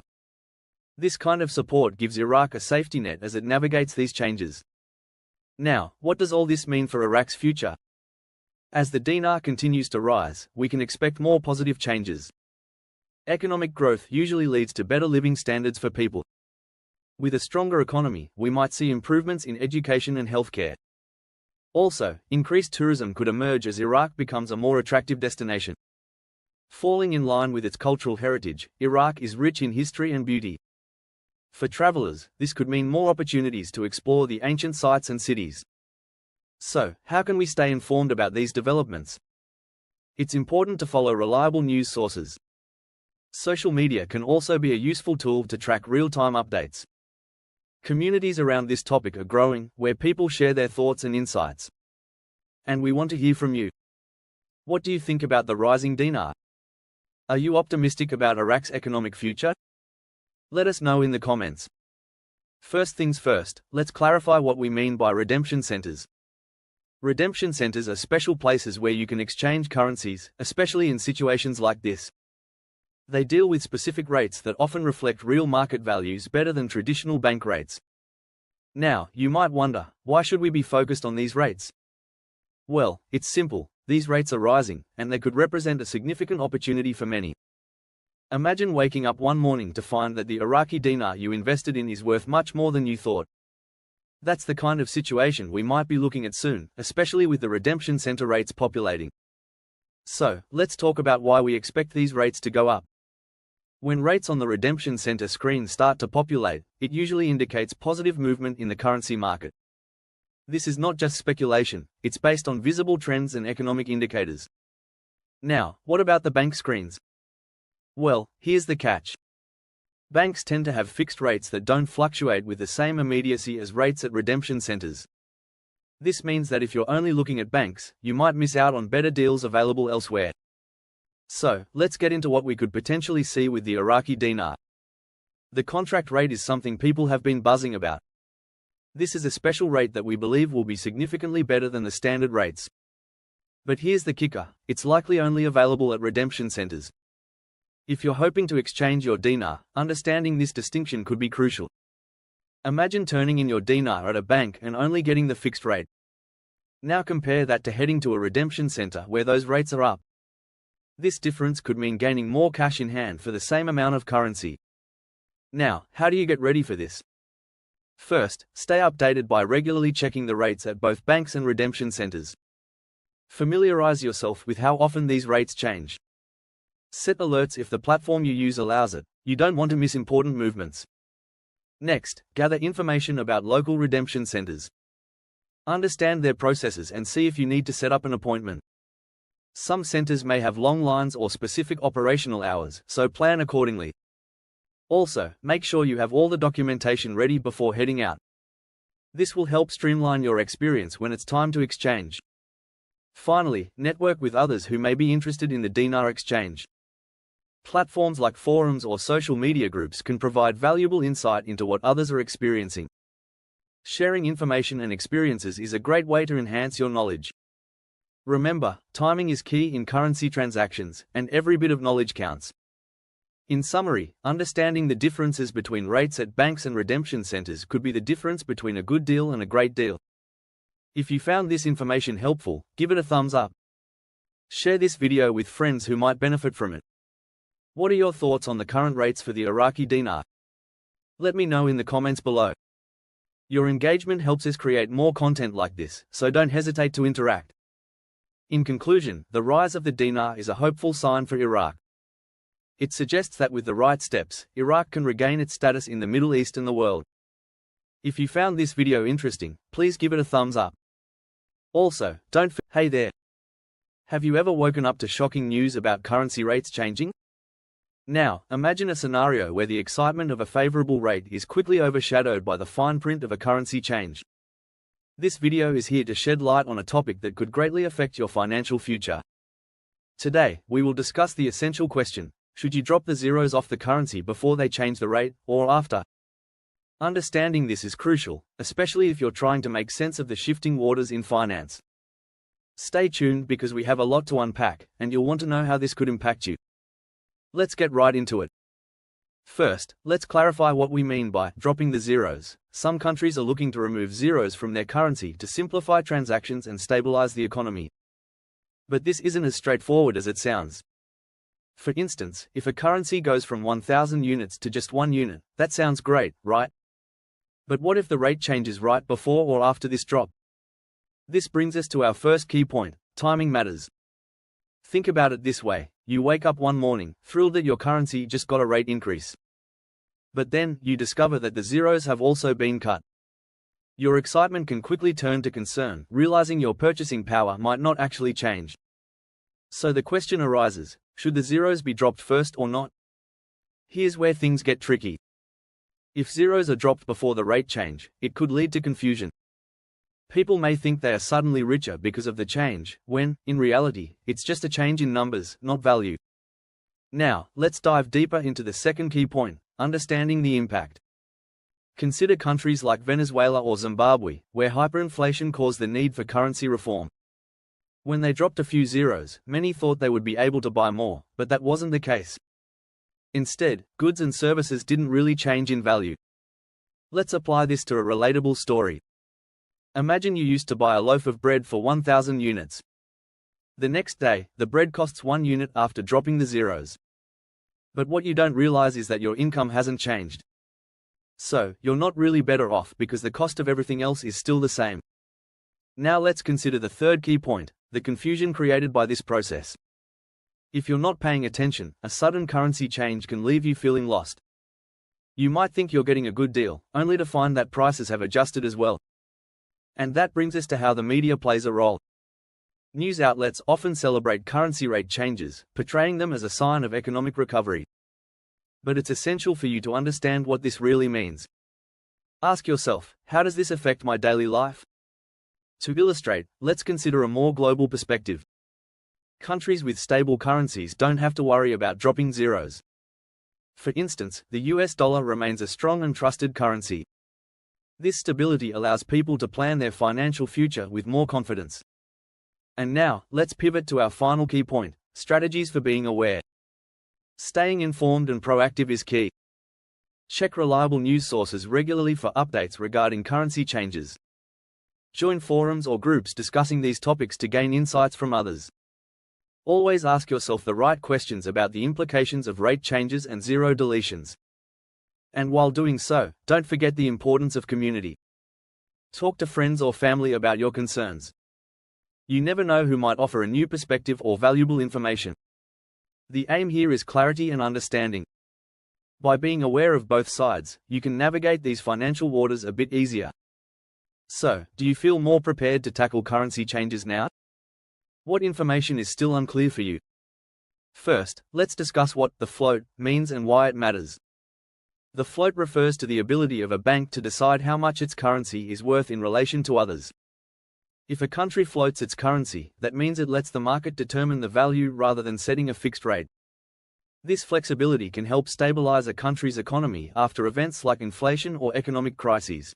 This kind of support gives Iraq a safety net as it navigates these changes. Now, what does all this mean for Iraq's future? As the dinar continues to rise, we can expect more positive changes. Economic growth usually leads to better living standards for people. With a stronger economy, we might see improvements in education and healthcare. Also, increased tourism could emerge as Iraq becomes a more attractive destination. Falling in line with its cultural heritage, Iraq is rich in history and beauty. For travelers, this could mean more opportunities to explore the ancient sites and cities. So, how can we stay informed about these developments? It's important to follow reliable news sources. Social media can also be a useful tool to track real-time updates. Communities around this topic are growing, where people share their thoughts and insights. And we want to hear from you. What do you think about the rising dinar? Are you optimistic about Iraq's economic future? Let us know in the comments. First things first, let's clarify what we mean by redemption centers. Redemption centers are special places where you can exchange currencies, especially in situations like this. They deal with specific rates that often reflect real market values better than traditional bank rates. Now, you might wonder, why should we be focused on these rates? Well, it's simple. These rates are rising, and they could represent a significant opportunity for many. Imagine waking up one morning to find that the Iraqi dinar you invested in is worth much more than you thought. That's the kind of situation we might be looking at soon, especially with the redemption center rates populating. So, let's talk about why we expect these rates to go up. When rates on the redemption center screen start to populate, it usually indicates positive movement in the currency market. This is not just speculation, it's based on visible trends and economic indicators. Now, what about the bank screens? Well, here's the catch. Banks tend to have fixed rates that don't fluctuate with the same immediacy as rates at redemption centers. This means that if you're only looking at banks, you might miss out on better deals available elsewhere. So, let's get into what we could potentially see with the Iraqi dinar. The contract rate is something people have been buzzing about. This is a special rate that we believe will be significantly better than the standard rates. But here's the kicker, it's likely only available at redemption centers. If you're hoping to exchange your dinar, understanding this distinction could be crucial. Imagine turning in your dinar at a bank and only getting the fixed rate. Now compare that to heading to a redemption center where those rates are up. This difference could mean gaining more cash in hand for the same amount of currency. Now, how do you get ready for this? First, stay updated by regularly checking the rates at both banks and redemption centers. Familiarize yourself with how often these rates change. Set alerts if the platform you use allows it. You don't want to miss important movements. Next, gather information about local redemption centers. Understand their processes and see if you need to set up an appointment. Some centers may have long lines or specific operational hours, so plan accordingly. Also, make sure you have all the documentation ready before heading out. This will help streamline your experience when it's time to exchange. Finally, network with others who may be interested in the dinar exchange. Platforms like forums or social media groups can provide valuable insight into what others are experiencing. Sharing information and experiences is a great way to enhance your knowledge. Remember, timing is key in currency transactions, and every bit of knowledge counts. In summary, understanding the differences between rates at banks and redemption centers could be the difference between a good deal and a great deal. If you found this information helpful, give it a thumbs up. Share this video with friends who might benefit from it. What are your thoughts on the current rates for the Iraqi dinar? Let me know in the comments below. Your engagement helps us create more content like this, so don't hesitate to interact. In conclusion, the rise of the dinar is a hopeful sign for Iraq. It suggests that with the right steps, Iraq can regain its status in the Middle East and the world. If you found this video interesting, please give it a thumbs up. Also, hey there! Have you ever woken up to shocking news about currency rates changing? Now, imagine a scenario where the excitement of a favorable rate is quickly overshadowed by the fine print of a currency change. This video is here to shed light on a topic that could greatly affect your financial future. Today, we will discuss the essential question: should you drop the zeros off the currency before they change the rate, or after? Understanding this is crucial, especially if you're trying to make sense of the shifting waters in finance. Stay tuned because we have a lot to unpack, and you'll want to know how this could impact you. Let's get right into it. First, let's clarify what we mean by dropping the zeros. Some countries are looking to remove zeros from their currency to simplify transactions and stabilize the economy. But this isn't as straightforward as it sounds. For instance, if a currency goes from 1,000 units to just 1 unit, that sounds great, right? But what if the rate changes right before or after this drop? This brings us to our first key point: timing matters. Think about it this way: you wake up one morning, thrilled that your currency just got a rate increase. But then, you discover that the zeros have also been cut. Your excitement can quickly turn to concern, realizing your purchasing power might not actually change. So the question arises: should the zeros be dropped first or not? Here's where things get tricky. If zeros are dropped before the rate change, it could lead to confusion. People may think they are suddenly richer because of the change, when, in reality, it's just a change in numbers, not value. Now, let's dive deeper into the second key point: understanding the impact. Consider countries like Venezuela or Zimbabwe, where hyperinflation caused the need for currency reform. When they dropped a few zeros, many thought they would be able to buy more, but that wasn't the case. Instead, goods and services didn't really change in value. Let's apply this to a relatable story. Imagine you used to buy a loaf of bread for 1,000 units. The next day, the bread costs 1 unit after dropping the zeros. But what you don't realize is that your income hasn't changed. So, you're not really better off because the cost of everything else is still the same. Now let's consider the third key point, the confusion created by this process. If you're not paying attention, a sudden currency change can leave you feeling lost. You might think you're getting a good deal, only to find that prices have adjusted as well. And that brings us to how the media plays a role. News outlets often celebrate currency rate changes, portraying them as a sign of economic recovery. But it's essential for you to understand what this really means. Ask yourself, how does this affect my daily life? To illustrate, let's consider a more global perspective. Countries with stable currencies don't have to worry about dropping zeros. For instance, the US dollar remains a strong and trusted currency. This stability allows people to plan their financial future with more confidence. And now, let's pivot to our final key point, strategies for being aware. Staying informed and proactive is key. Check reliable news sources regularly for updates regarding currency changes. Join forums or groups discussing these topics to gain insights from others. Always ask yourself the right questions about the implications of rate changes and zero deletions. And while doing so, don't forget the importance of community. Talk to friends or family about your concerns. You never know who might offer a new perspective or valuable information. The aim here is clarity and understanding. By being aware of both sides, you can navigate these financial waters a bit easier. So, do you feel more prepared to tackle currency changes now? What information is still unclear for you? First, let's discuss what the float means and why it matters. The float refers to the ability of a bank to decide how much its currency is worth in relation to others. If a country floats its currency, that means it lets the market determine the value rather than setting a fixed rate. This flexibility can help stabilize a country's economy after events like inflation or economic crises.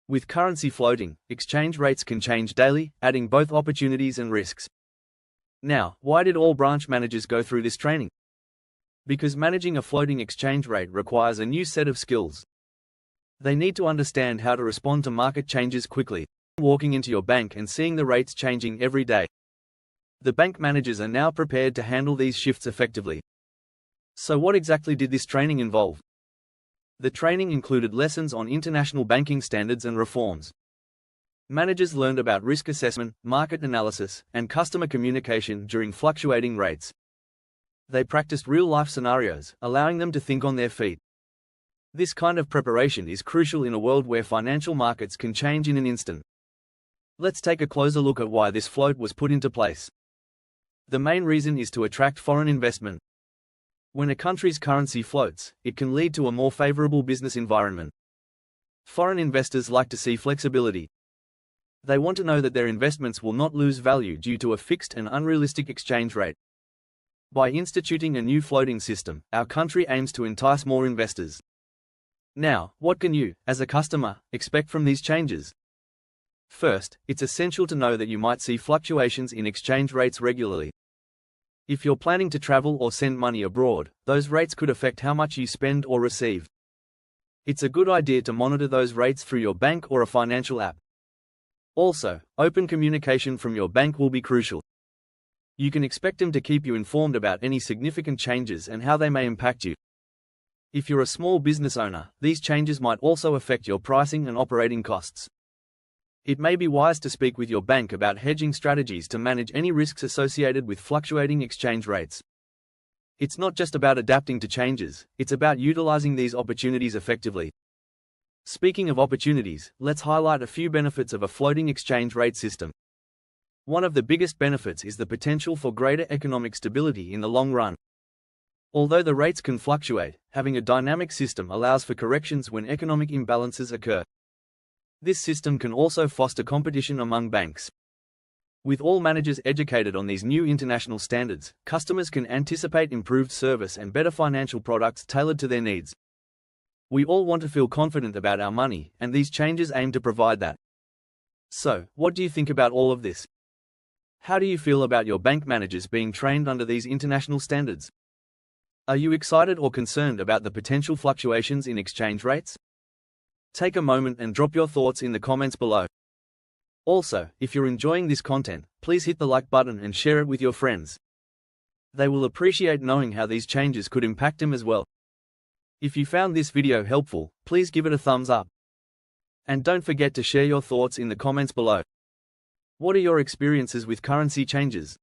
With currency floating, exchange rates can change daily, adding both opportunities and risks. Now, why did all branch managers go through this training? Because managing a floating exchange rate requires a new set of skills. They need to understand how to respond to market changes quickly. Walking into your bank and seeing the rates changing every day. The bank managers are now prepared to handle these shifts effectively. So what exactly did this training involve? The training included lessons on international banking standards and reforms. Managers learned about risk assessment, market analysis, and customer communication during fluctuating rates. They practiced real-life scenarios, allowing them to think on their feet. This kind of preparation is crucial in a world where financial markets can change in an instant. Let's take a closer look at why this float was put into place. The main reason is to attract foreign investment. When a country's currency floats, it can lead to a more favorable business environment. Foreign investors like to see flexibility. They want to know that their investments will not lose value due to a fixed and unrealistic exchange rate. By instituting a new floating system, our country aims to entice more investors. Now, what can you, as a customer, expect from these changes? First, it's essential to know that you might see fluctuations in exchange rates regularly. If you're planning to travel or send money abroad, those rates could affect how much you spend or receive. It's a good idea to monitor those rates through your bank or a financial app. Also, open communication from your bank will be crucial. You can expect them to keep you informed about any significant changes and how they may impact you. If you're a small business owner, these changes might also affect your pricing and operating costs. It may be wise to speak with your bank about hedging strategies to manage any risks associated with fluctuating exchange rates. It's not just about adapting to changes, it's about utilizing these opportunities effectively. Speaking of opportunities, let's highlight a few benefits of a floating exchange rate system. One of the biggest benefits is the potential for greater economic stability in the long run. Although the rates can fluctuate, having a dynamic system allows for corrections when economic imbalances occur. This system can also foster competition among banks. With all managers educated on these new international standards, customers can anticipate improved service and better financial products tailored to their needs. We all want to feel confident about our money, and these changes aim to provide that. So, what do you think about all of this? How do you feel about your bank managers being trained under these international standards? Are you excited or concerned about the potential fluctuations in exchange rates? Take a moment and drop your thoughts in the comments below. Also, if you're enjoying this content, please hit the like button and share it with your friends. They will appreciate knowing how these changes could impact them as well. If you found this video helpful, please give it a thumbs up. And don't forget to share your thoughts in the comments below. What are your experiences with currency changes?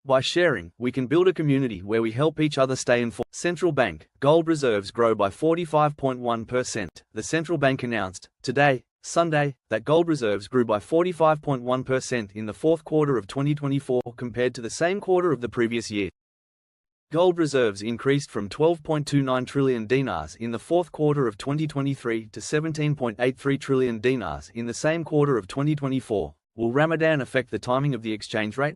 By sharing, we can build a community where we help each other stay informed. Central Bank, gold reserves grow by 45.1%. The central bank announced, today, Sunday, that gold reserves grew by 45.1% in the fourth quarter of 2024 compared to the same quarter of the previous year. Gold reserves increased from 12.29 trillion dinars in the fourth quarter of 2023 to 17.83 trillion dinars in the same quarter of 2024. Will Ramadan affect the timing of the exchange rate?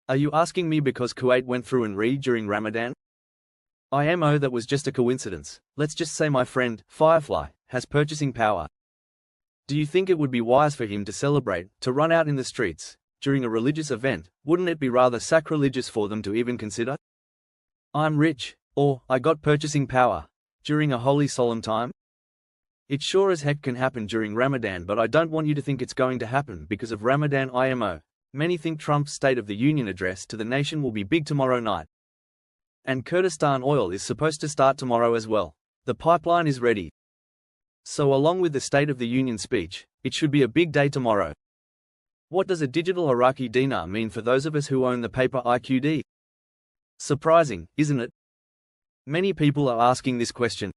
Are you asking me because Kuwait went through and read during Ramadan? IMO, that was just a coincidence. Let's just say my friend, Firefly, has purchasing power. Do you think it would be wise for him to celebrate, to run out in the streets, during a religious event? Wouldn't it be rather sacrilegious for them to even consider? I'm rich, or I got purchasing power, during a holy solemn time? It sure as heck can happen during Ramadan, but I don't want you to think it's going to happen because of Ramadan. IMO. Many think Trump's State of the Union address to the nation will be big tomorrow night. And Kurdistan oil is supposed to start tomorrow as well. The pipeline is ready. So along with the State of the Union speech, it should be a big day tomorrow. What does a digital Iraqi dinar mean for those of us who own the paper IQD? Surprising, isn't it? Many people are asking this question.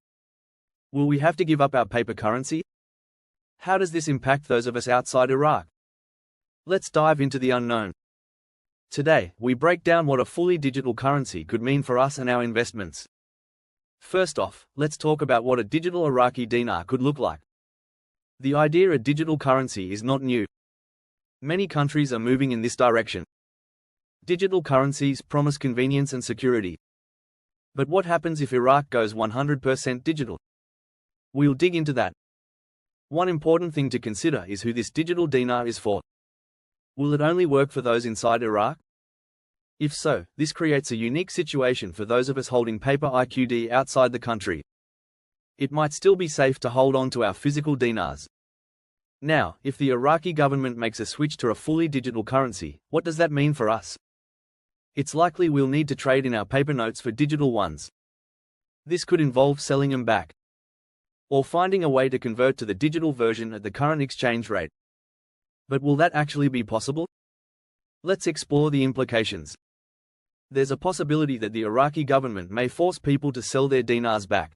Will we have to give up our paper currency? How does this impact those of us outside Iraq? Let's dive into the unknown. Today, we break down what a fully digital currency could mean for us and our investments. First off, let's talk about what a digital Iraqi dinar could look like. The idea of digital currency is not new. Many countries are moving in this direction. Digital currencies promise convenience and security. But what happens if Iraq goes 100% digital? We'll dig into that. One important thing to consider is who this digital dinar is for. Will it only work for those inside Iraq? If so, this creates a unique situation for those of us holding paper IQD outside the country. It might still be safe to hold on to our physical dinars. Now, if the Iraqi government makes a switch to a fully digital currency, what does that mean for us? It's likely we'll need to trade in our paper notes for digital ones. This could involve selling them back, or finding a way to convert to the digital version at the current exchange rate. But will that actually be possible? Let's explore the implications. There's a possibility that the Iraqi government may force people to sell their dinars back.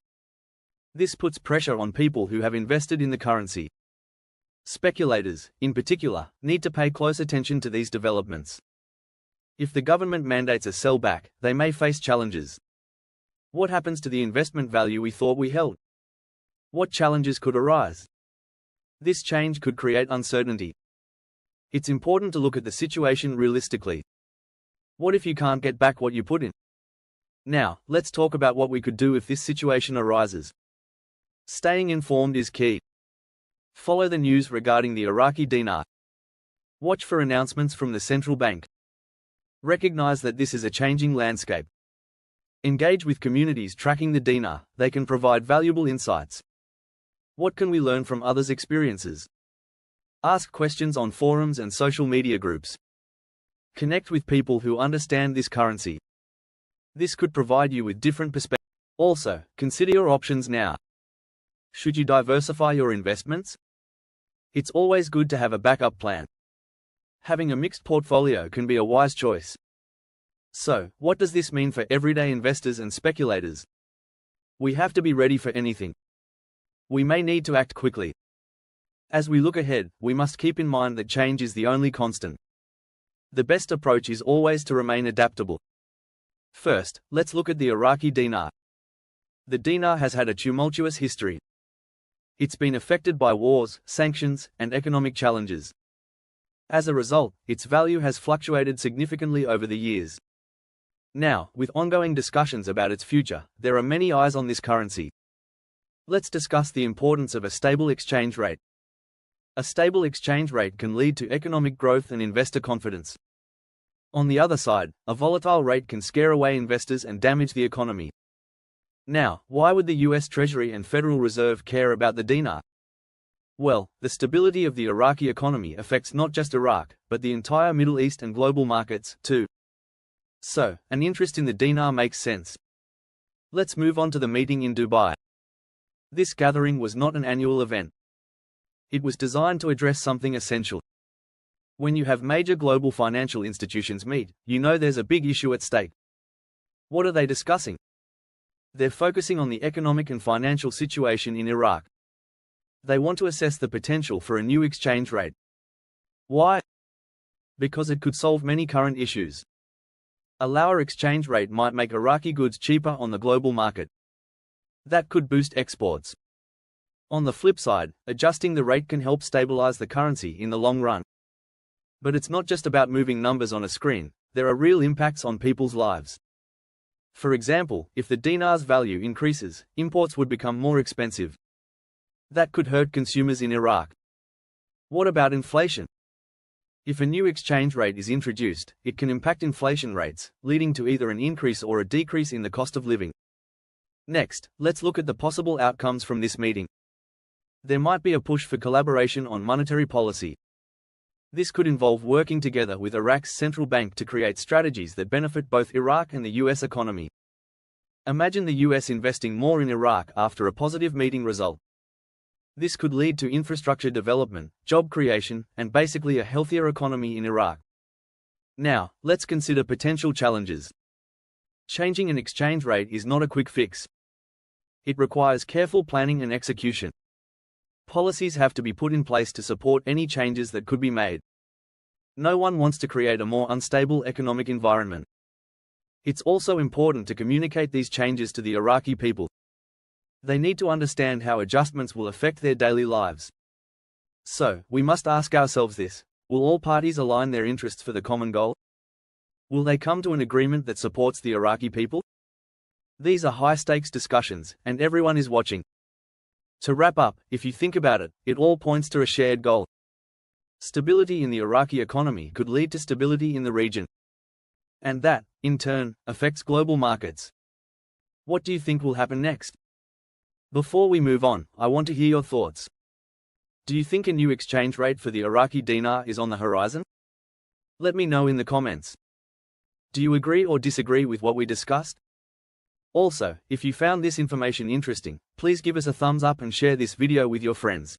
This puts pressure on people who have invested in the currency. Speculators, in particular, need to pay close attention to these developments. If the government mandates a sell back, they may face challenges. What happens to the investment value we thought we held? What challenges could arise? This change could create uncertainty. It's important to look at the situation realistically. What if you can't get back what you put in? Now, let's talk about what we could do if this situation arises. Staying informed is key. Follow the news regarding the Iraqi dinar. Watch for announcements from the central bank. Recognize that this is a changing landscape. Engage with communities tracking the dinar, they can provide valuable insights. What can we learn from others' experiences? Ask questions on forums and social media groups. Connect with people who understand this currency. This could provide you with different perspectives. Also, consider your options now. Should you diversify your investments? It's always good to have a backup plan. Having a mixed portfolio can be a wise choice. So, what does this mean for everyday investors and speculators? We have to be ready for anything. We may need to act quickly. As we look ahead, we must keep in mind that change is the only constant. The best approach is always to remain adaptable. First, let's look at the Iraqi dinar. The dinar has had a tumultuous history. It's been affected by wars, sanctions, and economic challenges. As a result, its value has fluctuated significantly over the years. Now, with ongoing discussions about its future, there are many eyes on this currency. Let's discuss the importance of a stable exchange rate. A stable exchange rate can lead to economic growth and investor confidence. On the other side, a volatile rate can scare away investors and damage the economy. Now, why would the US Treasury and Federal Reserve care about the dinar? Well, the stability of the Iraqi economy affects not just Iraq, but the entire Middle East and global markets, too. So, an interest in the dinar makes sense. Let's move on to the meeting in Dubai. This gathering was not an annual event. It was designed to address something essential. When you have major global financial institutions meet, you know there's a big issue at stake. What are they discussing? They're focusing on the economic and financial situation in Iraq. They want to assess the potential for a new exchange rate. Why? Because it could solve many current issues. A lower exchange rate might make Iraqi goods cheaper on the global market. That could boost exports. On the flip side, adjusting the rate can help stabilize the currency in the long run. But it's not just about moving numbers on a screen, there are real impacts on people's lives. For example, if the dinar's value increases, imports would become more expensive. That could hurt consumers in Iraq. What about inflation? If a new exchange rate is introduced, it can impact inflation rates, leading to either an increase or a decrease in the cost of living. Next, let's look at the possible outcomes from this meeting. There might be a push for collaboration on monetary policy. This could involve working together with Iraq's central bank to create strategies that benefit both Iraq and the US economy. Imagine the US investing more in Iraq after a positive meeting result. This could lead to infrastructure development, job creation, and basically a healthier economy in Iraq. Now, let's consider potential challenges. Changing an exchange rate is not a quick fix. It requires careful planning and execution. Policies have to be put in place to support any changes that could be made. No one wants to create a more unstable economic environment. It's also important to communicate these changes to the Iraqi people. They need to understand how adjustments will affect their daily lives. So, we must ask ourselves this: will all parties align their interests for the common goal? Will they come to an agreement that supports the Iraqi people? These are high-stakes discussions, and everyone is watching. To wrap up, if you think about it, it all points to a shared goal. Stability in the Iraqi economy could lead to stability in the region. And that, in turn, affects global markets. What do you think will happen next? Before we move on, I want to hear your thoughts. Do you think a new exchange rate for the Iraqi dinar is on the horizon? Let me know in the comments. Do you agree or disagree with what we discussed? Also, if you found this information interesting, please give us a thumbs up and share this video with your friends.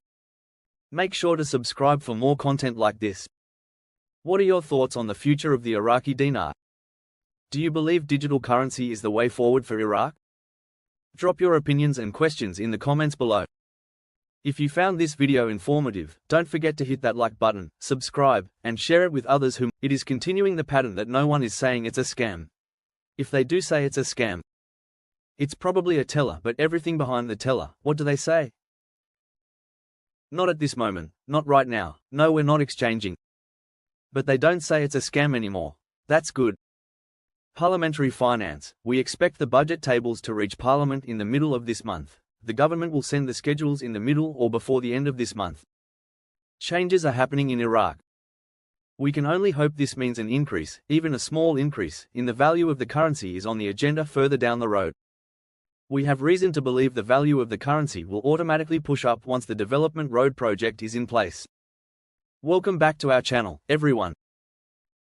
Make sure to subscribe for more content like this. What are your thoughts on the future of the Iraqi dinar? Do you believe digital currency is the way forward for Iraq? Drop your opinions and questions in the comments below. If you found this video informative, don't forget to hit that like button, subscribe, and share it with others whom it is continuing the pattern that no one is saying it's a scam. If they do say it's a scam, it's probably a teller, but everything behind the teller, what do they say? Not at this moment, not right now, no, we're not exchanging. But they don't say it's a scam anymore. That's good. Parliamentary finance. We expect the budget tables to reach Parliament in the middle of this month. The government will send the schedules in the middle or before the end of this month. Changes are happening in Iraq. We can only hope this means an increase, even a small increase, in the value of the currency is on the agenda further down the road. We have reason to believe the value of the currency will automatically push up once the development road project is in place. Welcome back to our channel, everyone.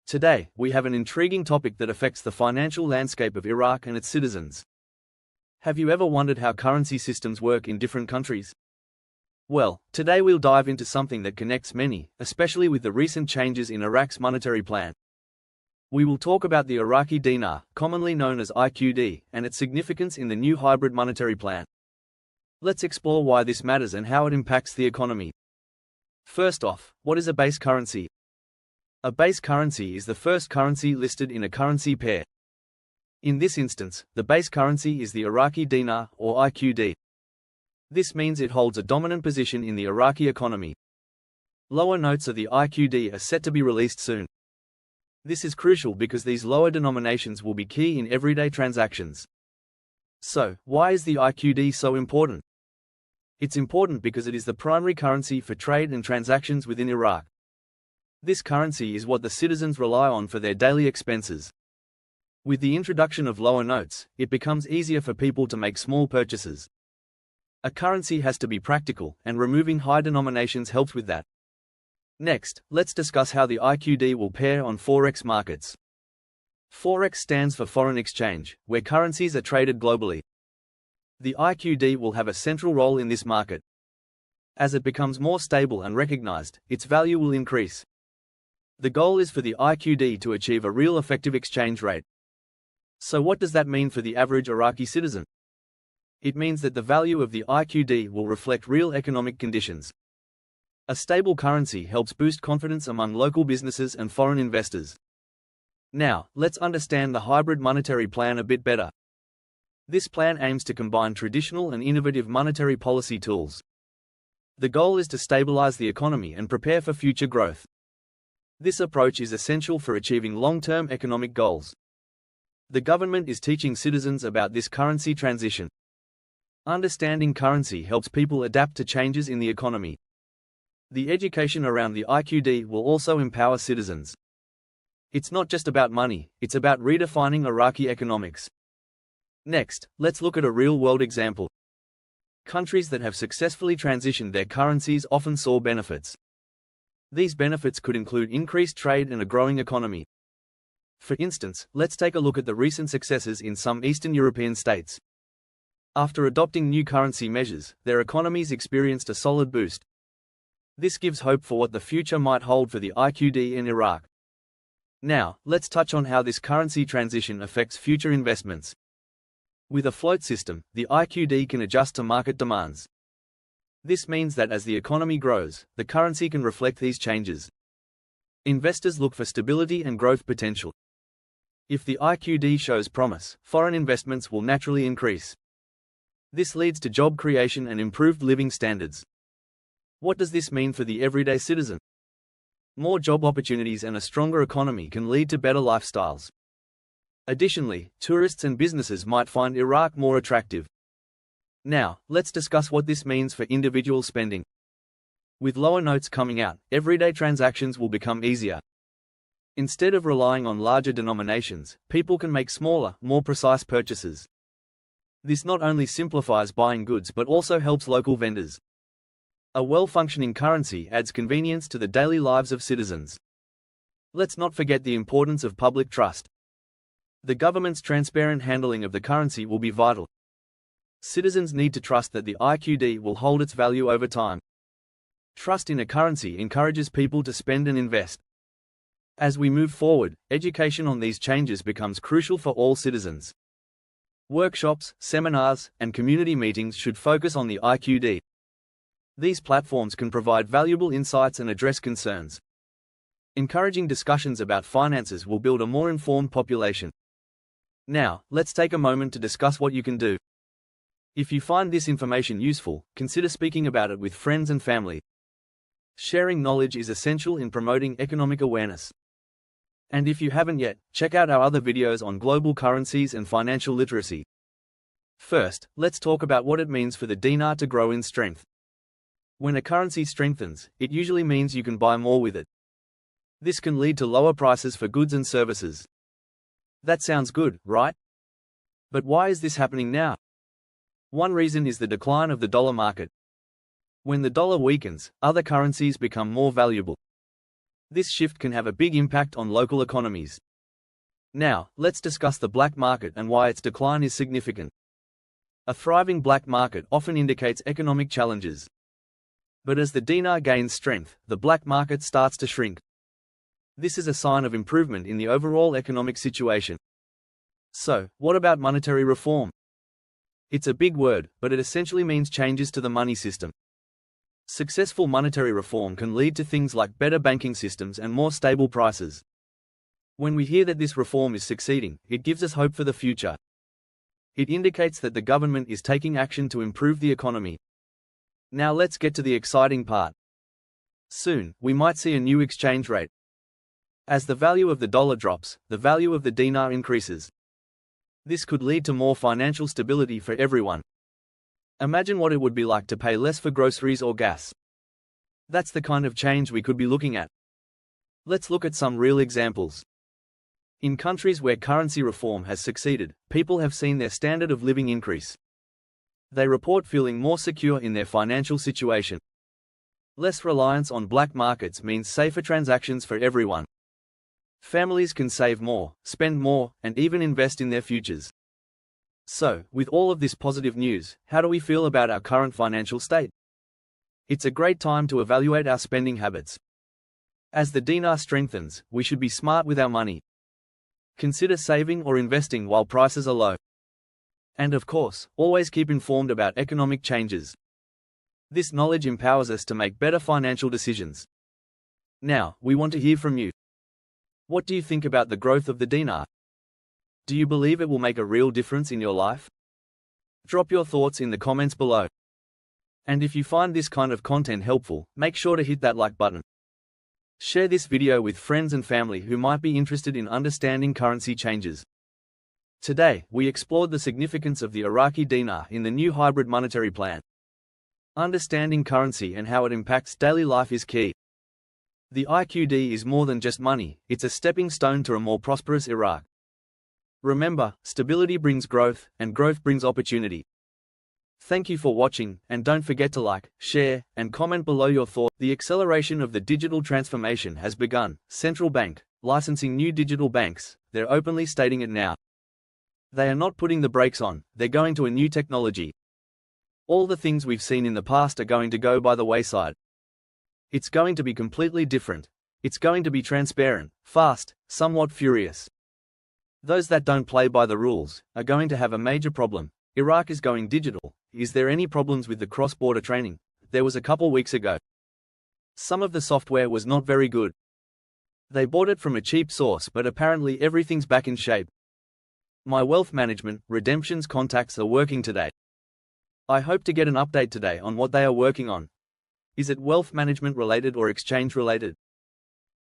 Today, we have an intriguing topic that affects the financial landscape of Iraq and its citizens. Have you ever wondered how currency systems work in different countries? Well, today we'll dive into something that connects many, especially with the recent changes in Iraq's monetary plan. We will talk about the Iraqi dinar, commonly known as IQD, and its significance in the new hybrid monetary plan. Let's explore why this matters and how it impacts the economy. First off, what is a base currency? A base currency is the first currency listed in a currency pair. In this instance, the base currency is the Iraqi dinar, or IQD. This means it holds a dominant position in the Iraqi economy. Lower notes of the IQD are set to be released soon. This is crucial because these lower denominations will be key in everyday transactions. So, why is the IQD so important? It's important because it is the primary currency for trade and transactions within Iraq. This currency is what the citizens rely on for their daily expenses. With the introduction of lower notes, it becomes easier for people to make small purchases. A currency has to be practical, and removing high denominations helps with that. Next, let's discuss how the IQD will pair on Forex markets. Forex stands for foreign exchange, where currencies are traded globally. The IQD will have a central role in this market. As it becomes more stable and recognized, its value will increase. The goal is for the IQD to achieve a real effective exchange rate. So what does that mean for the average Iraqi citizen? It means that the value of the IQD will reflect real economic conditions. A stable currency helps boost confidence among local businesses and foreign investors. Now, let's understand the hybrid monetary plan a bit better. This plan aims to combine traditional and innovative monetary policy tools. The goal is to stabilize the economy and prepare for future growth. This approach is essential for achieving long-term economic goals. The government is teaching citizens about this currency transition. Understanding currency helps people adapt to changes in the economy. The education around the IQD will also empower citizens. It's not just about money, it's about redefining Iraqi economics. Next, let's look at a real-world example. Countries that have successfully transitioned their currencies often saw benefits. These benefits could include increased trade and a growing economy. For instance, let's take a look at the recent successes in some Eastern European states. After adopting new currency measures, their economies experienced a solid boost. This gives hope for what the future might hold for the IQD in Iraq. Now, let's touch on how this currency transition affects future investments. With a float system, the IQD can adjust to market demands. This means that as the economy grows, the currency can reflect these changes. Investors look for stability and growth potential. If the IQD shows promise, foreign investments will naturally increase. This leads to job creation and improved living standards. What does this mean for the everyday citizen? More job opportunities and a stronger economy can lead to better lifestyles. Additionally, tourists and businesses might find Iraq more attractive. Now, let's discuss what this means for individual spending. With lower notes coming out, everyday transactions will become easier. Instead of relying on larger denominations, people can make smaller, more precise purchases. This not only simplifies buying goods but also helps local vendors. A well-functioning currency adds convenience to the daily lives of citizens. Let's not forget the importance of public trust. The government's transparent handling of the currency will be vital. Citizens need to trust that the IQD will hold its value over time. Trust in a currency encourages people to spend and invest. As we move forward, education on these changes becomes crucial for all citizens. Workshops, seminars, and community meetings should focus on the IQD. These platforms can provide valuable insights and address concerns. Encouraging discussions about finances will build a more informed population. Now, let's take a moment to discuss what you can do. If you find this information useful, consider speaking about it with friends and family. Sharing knowledge is essential in promoting economic awareness. And if you haven't yet, check out our other videos on global currencies and financial literacy. First, let's talk about what it means for the dinar to grow in strength. When a currency strengthens, it usually means you can buy more with it. This can lead to lower prices for goods and services. That sounds good, right? But why is this happening now? One reason is the decline of the dollar market. When the dollar weakens, other currencies become more valuable. This shift can have a big impact on local economies. Now, let's discuss the black market and why its decline is significant. A thriving black market often indicates economic challenges. But as the dinar gains strength, the black market starts to shrink. This is a sign of improvement in the overall economic situation. So, what about monetary reform? It's a big word, but it essentially means changes to the money system. Successful monetary reform can lead to things like better banking systems and more stable prices. When we hear that this reform is succeeding, it gives us hope for the future. It indicates that the government is taking action to improve the economy. Now let's get to the exciting part. Soon, we might see a new exchange rate. As the value of the dollar drops, the value of the dinar increases. This could lead to more financial stability for everyone. Imagine what it would be like to pay less for groceries or gas. That's the kind of change we could be looking at. Let's look at some real examples. In countries where currency reform has succeeded, people have seen their standard of living increase. They report feeling more secure in their financial situation. Less reliance on black markets means safer transactions for everyone. Families can save more, spend more, and even invest in their futures. So, with all of this positive news, how do we feel about our current financial state? It's a great time to evaluate our spending habits. As the dinar strengthens, we should be smart with our money. Consider saving or investing while prices are low. And of course, always keep informed about economic changes. This knowledge empowers us to make better financial decisions. Now, we want to hear from you. What do you think about the growth of the dinar? Do you believe it will make a real difference in your life? Drop your thoughts in the comments below. And if you find this kind of content helpful, make sure to hit that like button. Share this video with friends and family who might be interested in understanding currency changes. Today, we explored the significance of the Iraqi dinar in the new hybrid monetary plan. Understanding currency and how it impacts daily life is key. The IQD is more than just money, it's a stepping stone to a more prosperous Iraq. Remember, stability brings growth, and growth brings opportunity. Thank you for watching, and don't forget to like, share, and comment below your thoughts. The acceleration of the digital transformation has begun. Central bank, licensing new digital banks, they're openly stating it now. They are not putting the brakes on, they're going to a new technology. All the things we've seen in the past are going to go by the wayside. It's going to be completely different. It's going to be transparent, fast, somewhat furious. Those that don't play by the rules are going to have a major problem. Iraq is going digital. Is there any problems with the cross-border training? There was a couple weeks ago. Some of the software was not very good. They bought it from a cheap source, but apparently everything's back in shape. My wealth management, redemptions contacts are working today. I hope to get an update today on what they are working on. Is it wealth management related or exchange related?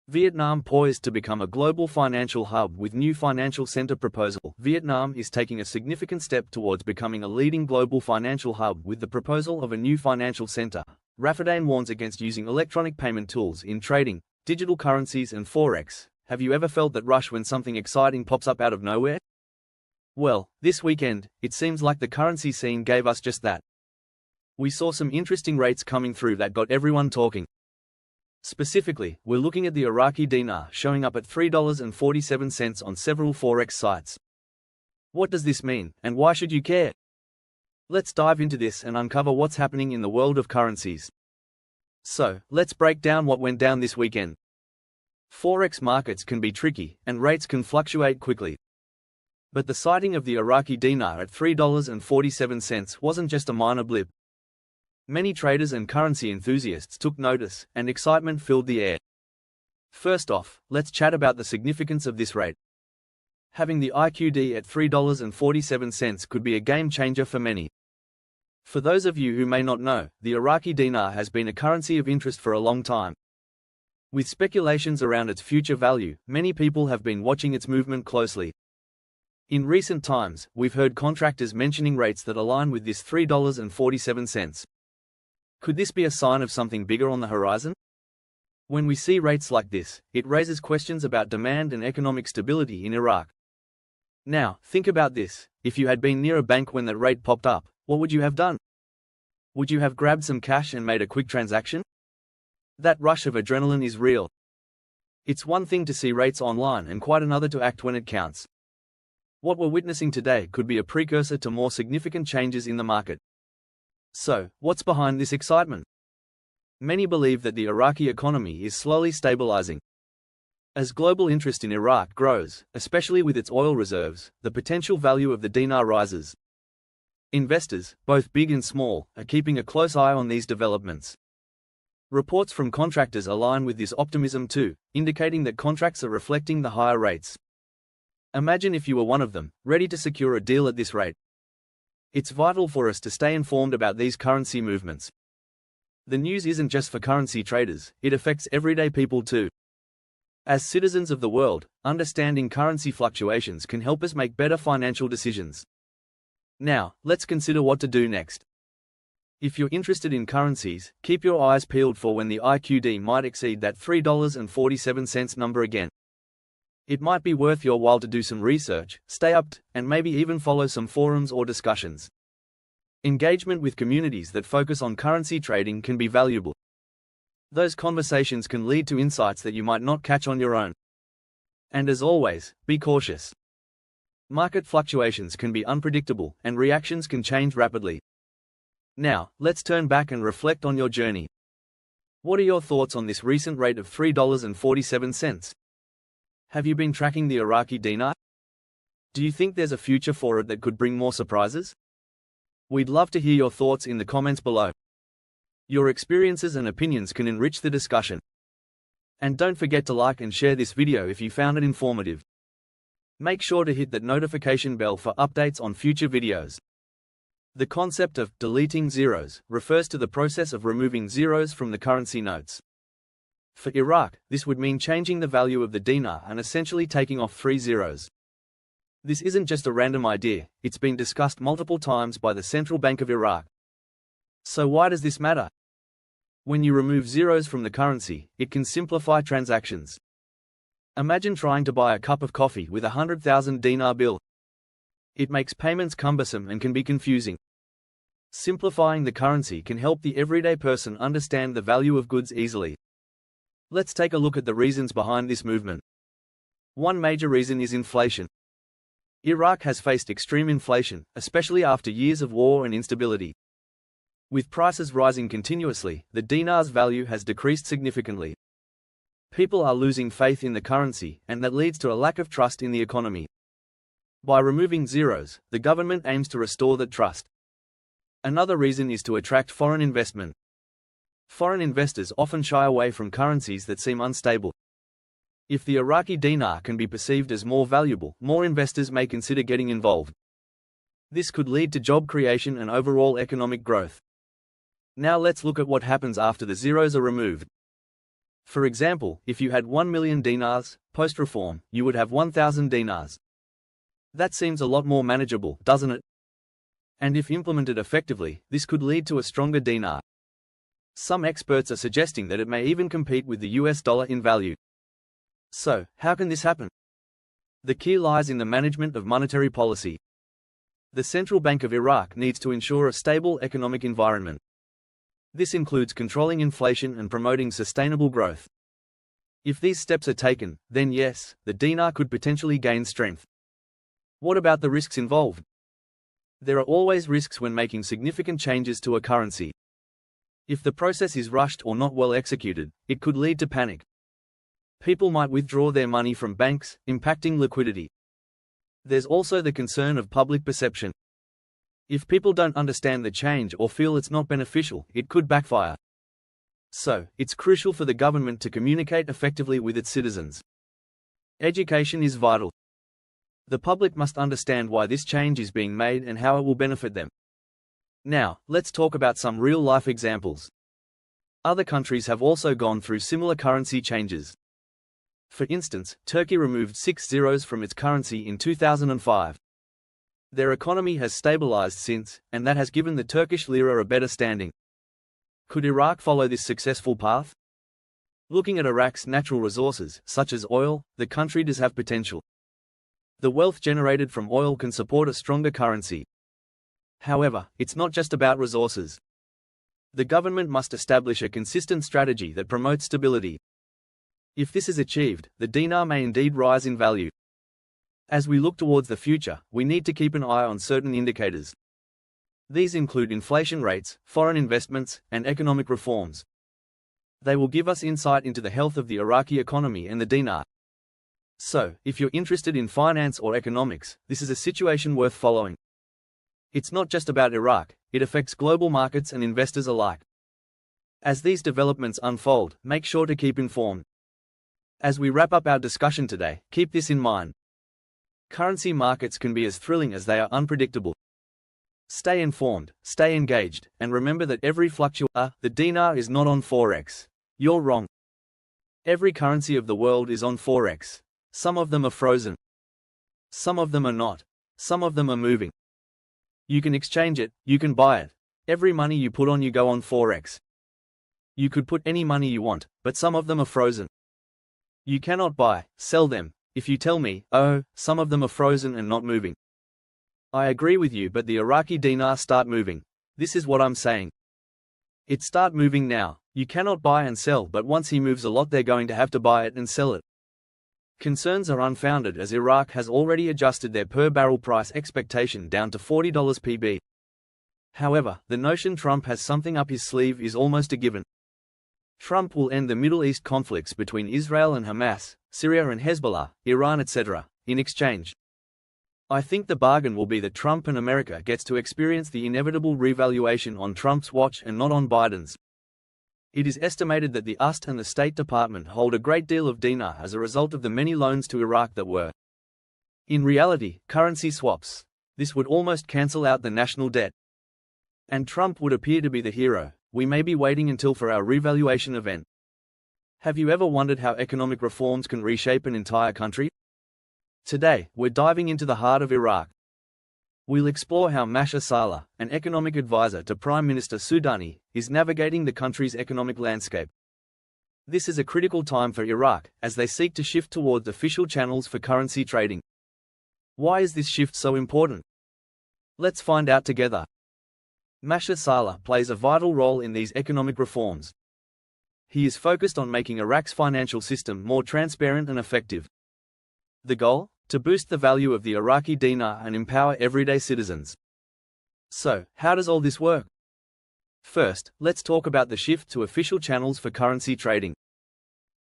Vietnam poised to become a global financial hub with new financial center proposal. Vietnam is taking a significant step towards becoming a leading global financial hub with the proposal of a new financial center. Raffidan warns against using electronic payment tools in trading, digital currencies and forex. Have you ever felt that rush when something exciting pops up out of nowhere? Well, this weekend, it seems like the currency scene gave us just that. We saw some interesting rates coming through that got everyone talking. Specifically, we're looking at the Iraqi dinar showing up at $3.47 on several forex sites. What does this mean, and why should you care? Let's dive into this and uncover what's happening in the world of currencies. So, let's break down what went down this weekend. Forex markets can be tricky, and rates can fluctuate quickly. But the sighting of the Iraqi dinar at $3.47 wasn't just a minor blip. Many traders and currency enthusiasts took notice, and excitement filled the air. First off, let's chat about the significance of this rate. Having the IQD at $3.47 could be a game changer for many. For those of you who may not know, the Iraqi dinar has been a currency of interest for a long time. With speculations around its future value, many people have been watching its movement closely. In recent times, we've heard contractors mentioning rates that align with this $3.47. Could this be a sign of something bigger on the horizon? When we see rates like this, it raises questions about demand and economic stability in Iraq. Now, think about this. If you had been near a bank when that rate popped up, what would you have done? Would you have grabbed some cash and made a quick transaction? That rush of adrenaline is real. It's one thing to see rates online and quite another to act when it counts. What we're witnessing today could be a precursor to more significant changes in the market. So, what's behind this excitement? Many believe that the Iraqi economy is slowly stabilizing. As global interest in Iraq grows, especially with its oil reserves, the potential value of the dinar rises. Investors, both big and small, are keeping a close eye on these developments. Reports from contractors align with this optimism too, indicating that contracts are reflecting the higher rates. Imagine if you were one of them, ready to secure a deal at this rate. It's vital for us to stay informed about these currency movements. The news isn't just for currency traders, it affects everyday people too. As citizens of the world, understanding currency fluctuations can help us make better financial decisions. Now, let's consider what to do next. If you're interested in currencies, keep your eyes peeled for when the IQD might exceed that $3.47 number again. It might be worth your while to do some research, stay up, and maybe even follow some forums or discussions. Engagement with communities that focus on currency trading can be valuable. Those conversations can lead to insights that you might not catch on your own. And as always, be cautious. Market fluctuations can be unpredictable, and reactions can change rapidly. Now, let's turn back and reflect on your journey. What are your thoughts on this recent rate of $3.47? Have you been tracking the Iraqi dinar? Do you think there's a future for it that could bring more surprises? We'd love to hear your thoughts in the comments below. Your experiences and opinions can enrich the discussion. And don't forget to like and share this video if you found it informative. Make sure to hit that notification bell for updates on future videos. The concept of deleting zeros refers to the process of removing zeros from the currency notes. For Iraq, this would mean changing the value of the dinar and essentially taking off 3 zeros. This isn't just a random idea, it's been discussed multiple times by the Central Bank of Iraq. So why does this matter? When you remove zeros from the currency, it can simplify transactions. Imagine trying to buy a cup of coffee with a 100,000 dinar bill. It makes payments cumbersome and can be confusing. Simplifying the currency can help the everyday person understand the value of goods easily. Let's take a look at the reasons behind this movement. One major reason is inflation. Iraq has faced extreme inflation, especially after years of war and instability. With prices rising continuously, the dinar's value has decreased significantly. People are losing faith in the currency, and that leads to a lack of trust in the economy. By removing zeros, the government aims to restore that trust. Another reason is to attract foreign investment. Foreign investors often shy away from currencies that seem unstable. If the Iraqi dinar can be perceived as more valuable, more investors may consider getting involved. This could lead to job creation and overall economic growth. Now let's look at what happens after the zeros are removed. For example, if you had 1 million dinars, post-reform, you would have 1,000 dinars. That seems a lot more manageable, doesn't it? And if implemented effectively, this could lead to a stronger dinar. Some experts are suggesting that it may even compete with the US dollar in value. So, how can this happen? The key lies in the management of monetary policy. The Central Bank of Iraq needs to ensure a stable economic environment. This includes controlling inflation and promoting sustainable growth. If these steps are taken, then yes, the dinar could potentially gain strength. What about the risks involved? There are always risks when making significant changes to a currency. If the process is rushed or not well executed, it could lead to panic. People might withdraw their money from banks, impacting liquidity. There's also the concern of public perception. If people don't understand the change or feel it's not beneficial, it could backfire. So, it's crucial for the government to communicate effectively with its citizens. Education is vital. The public must understand why this change is being made and how it will benefit them. Now, let's talk about some real-life examples. Other countries have also gone through similar currency changes. For instance, Turkey removed 6 zeros from its currency in 2005. Their economy has stabilized since, and that has given the Turkish lira a better standing. Could Iraq follow this successful path? Looking at Iraq's natural resources, such as oil, the country does have potential. The wealth generated from oil can support a stronger currency. However, it's not just about resources. The government must establish a consistent strategy that promotes stability. If this is achieved, the dinar may indeed rise in value. As we look towards the future, we need to keep an eye on certain indicators. These include inflation rates, foreign investments, and economic reforms. They will give us insight into the health of the Iraqi economy and the dinar. So, if you're interested in finance or economics, this is a situation worth following. It's not just about Iraq, it affects global markets and investors alike. As these developments unfold, make sure to keep informed. As we wrap up our discussion today, keep this in mind. Currency markets can be as thrilling as they are unpredictable. Stay informed, stay engaged, and remember that every fluctuation, the dinar is not on Forex. You're wrong. Every currency of the world is on Forex. Some of them are frozen. Some of them are not. Some of them are moving. You can exchange it, you can buy it. Every money you put on you go on Forex. You could put any money you want, but some of them are frozen. You cannot buy, sell them. If you tell me, oh, some of them are frozen and not moving. I agree with you, but the Iraqi dinar start moving. This is what I'm saying. It start moving now. You cannot buy and sell, but once he moves a lot they're going to have to buy it and sell it. Concerns are unfounded as Iraq has already adjusted their per barrel price expectation down to $40 pb. However, the notion Trump has something up his sleeve is almost a given. Trump will end the Middle East conflicts between Israel and Hamas, Syria and Hezbollah, Iran etc., in exchange. I think the bargain will be that Trump and America gets to experience the inevitable revaluation on Trump's watch and not on Biden's. It is estimated that the UST and the State Department hold a great deal of dinar as a result of the many loans to Iraq that were, in reality, currency swaps. This would almost cancel out the national debt. And Trump would appear to be the hero. We may be waiting until for our revaluation event. Have you ever wondered how economic reforms can reshape an entire country? Today, we're diving into the heart of Iraq. We'll explore how Masha Saleh, an economic advisor to Prime Minister Soudani, is navigating the country's economic landscape. This is a critical time for Iraq, as they seek to shift towards official channels for currency trading. Why is this shift so important? Let's find out together. Masha Saleh plays a vital role in these economic reforms. He is focused on making Iraq's financial system more transparent and effective. The goal? To boost the value of the Iraqi dinar and empower everyday citizens. So, how does all this work? First, let's talk about the shift to official channels for currency trading.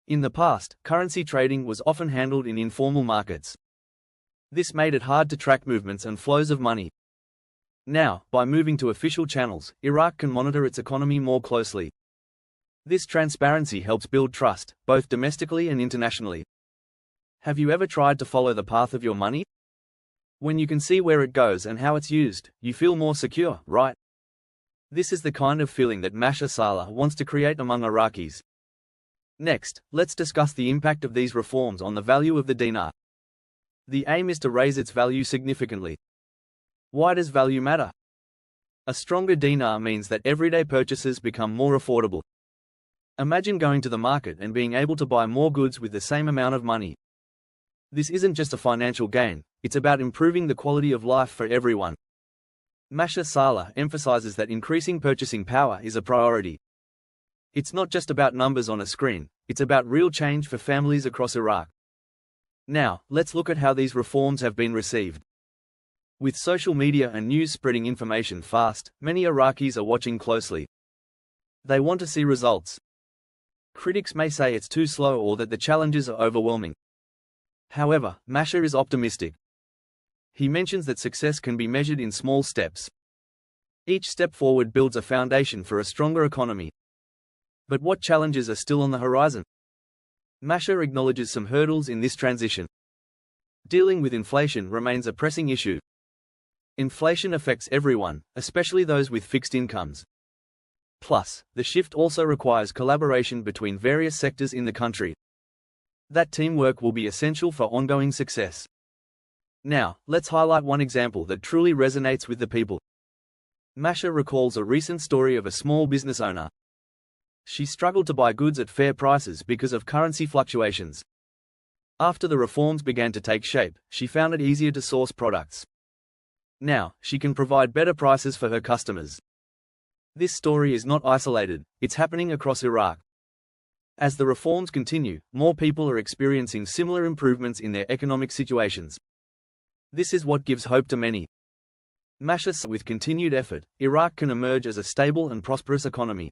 In the past, currency trading was often handled in informal markets. This made it hard to track movements and flows of money. Now, by moving to official channels, Iraq can monitor its economy more closely. This transparency helps build trust, both domestically and internationally. Have you ever tried to follow the path of your money? When you can see where it goes and how it's used, you feel more secure, right? This is the kind of feeling that Masha Saleh wants to create among Iraqis. Next, let's discuss the impact of these reforms on the value of the dinar. The aim is to raise its value significantly. Why does value matter? A stronger dinar means that everyday purchases become more affordable. Imagine going to the market and being able to buy more goods with the same amount of money. This isn't just a financial gain, it's about improving the quality of life for everyone. Masha Saleh emphasizes that increasing purchasing power is a priority. It's not just about numbers on a screen, it's about real change for families across Iraq. Now, let's look at how these reforms have been received. With social media and news spreading information fast, many Iraqis are watching closely. They want to see results. Critics may say it's too slow or that the challenges are overwhelming. However, Masha is optimistic. He mentions that success can be measured in small steps. Each step forward builds a foundation for a stronger economy. But what challenges are still on the horizon? Masha acknowledges some hurdles in this transition. Dealing with inflation remains a pressing issue. Inflation affects everyone, especially those with fixed incomes. Plus, the shift also requires collaboration between various sectors in the country. That teamwork will be essential for ongoing success. Now, let's highlight one example that truly resonates with the people. Masha recalls a recent story of a small business owner. She struggled to buy goods at fair prices because of currency fluctuations. After the reforms began to take shape, she found it easier to source products. Now, she can provide better prices for her customers. This story is not isolated, it's happening across Iraq. As the reforms continue, more people are experiencing similar improvements in their economic situations. This is what gives hope to many. Masha says with continued effort, Iraq can emerge as a stable and prosperous economy.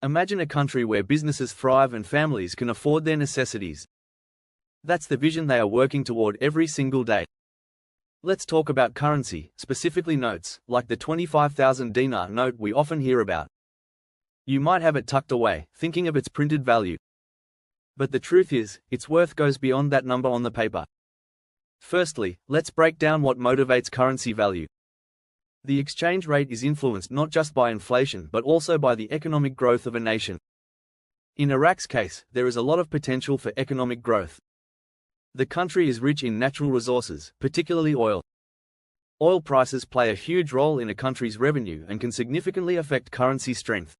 Imagine a country where businesses thrive and families can afford their necessities. That's the vision they are working toward every single day. Let's talk about currency, specifically notes, like the 25,000 dinar note we often hear about. You might have it tucked away, thinking of its printed value. But the truth is, its worth goes beyond that number on the paper. Firstly, let's break down what motivates currency value. The exchange rate is influenced not just by inflation but also by the economic growth of a nation. In Iraq's case, there is a lot of potential for economic growth. The country is rich in natural resources, particularly oil. Oil prices play a huge role in a country's revenue and can significantly affect currency strength.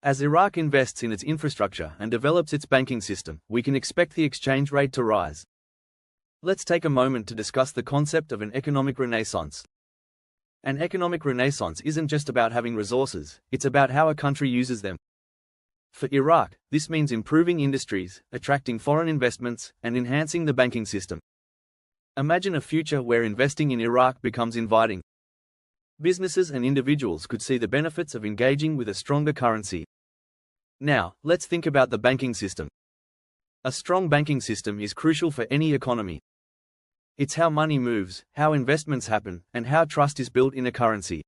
As Iraq invests in its infrastructure and develops its banking system, we can expect the exchange rate to rise. Let's take a moment to discuss the concept of an economic renaissance. An economic renaissance isn't just about having resources, it's about how a country uses them. For Iraq, this means improving industries, attracting foreign investments, and enhancing the banking system. Imagine a future where investing in Iraq becomes inviting. Businesses and individuals could see the benefits of engaging with a stronger currency. Now, let's think about the banking system. A strong banking system is crucial for any economy. It's how money moves, how investments happen, and how trust is built in a currency.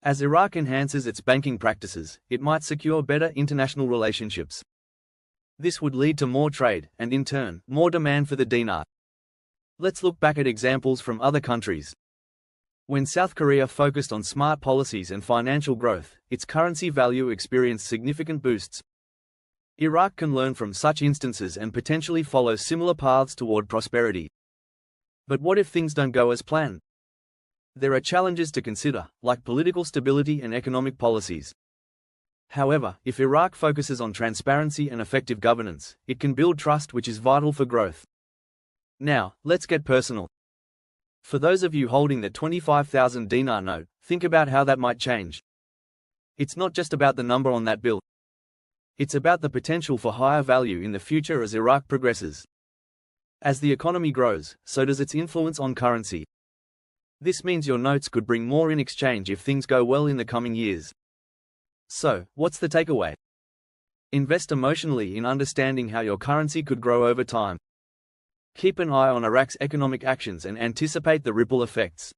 As Iraq enhances its banking practices, it might secure better international relationships. This would lead to more trade, and in turn, more demand for the dinar. Let's look back at examples from other countries. When South Korea focused on smart policies and financial growth, its currency value experienced significant boosts. Iraq can learn from such instances and potentially follow similar paths toward prosperity. But what if things don't go as planned? There are challenges to consider, like political stability and economic policies. However, if Iraq focuses on transparency and effective governance, it can build trust, which is vital for growth. Now, let's get personal. For those of you holding the 25,000 dinar note, think about how that might change. It's not just about the number on that bill. It's about the potential for higher value in the future as Iraq progresses. As the economy grows, so does its influence on currency. This means your notes could bring more in exchange if things go well in the coming years. So, what's the takeaway? Invest emotionally in understanding how your currency could grow over time. Keep an eye on Iraq's economic actions and anticipate the ripple effects.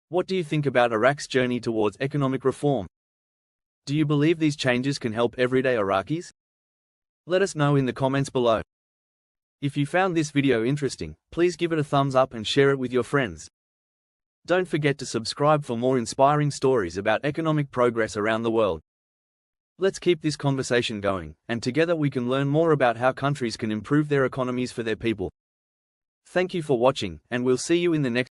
What do you think about Iraq's journey towards economic reform? Do you believe these changes can help everyday Iraqis? Let us know in the comments below. If you found this video interesting, please give it a thumbs up and share it with your friends. Don't forget to subscribe for more inspiring stories about economic progress around the world. Let's keep this conversation going, and together we can learn more about how countries can improve their economies for their people. Thank you for watching, and we'll see you in the next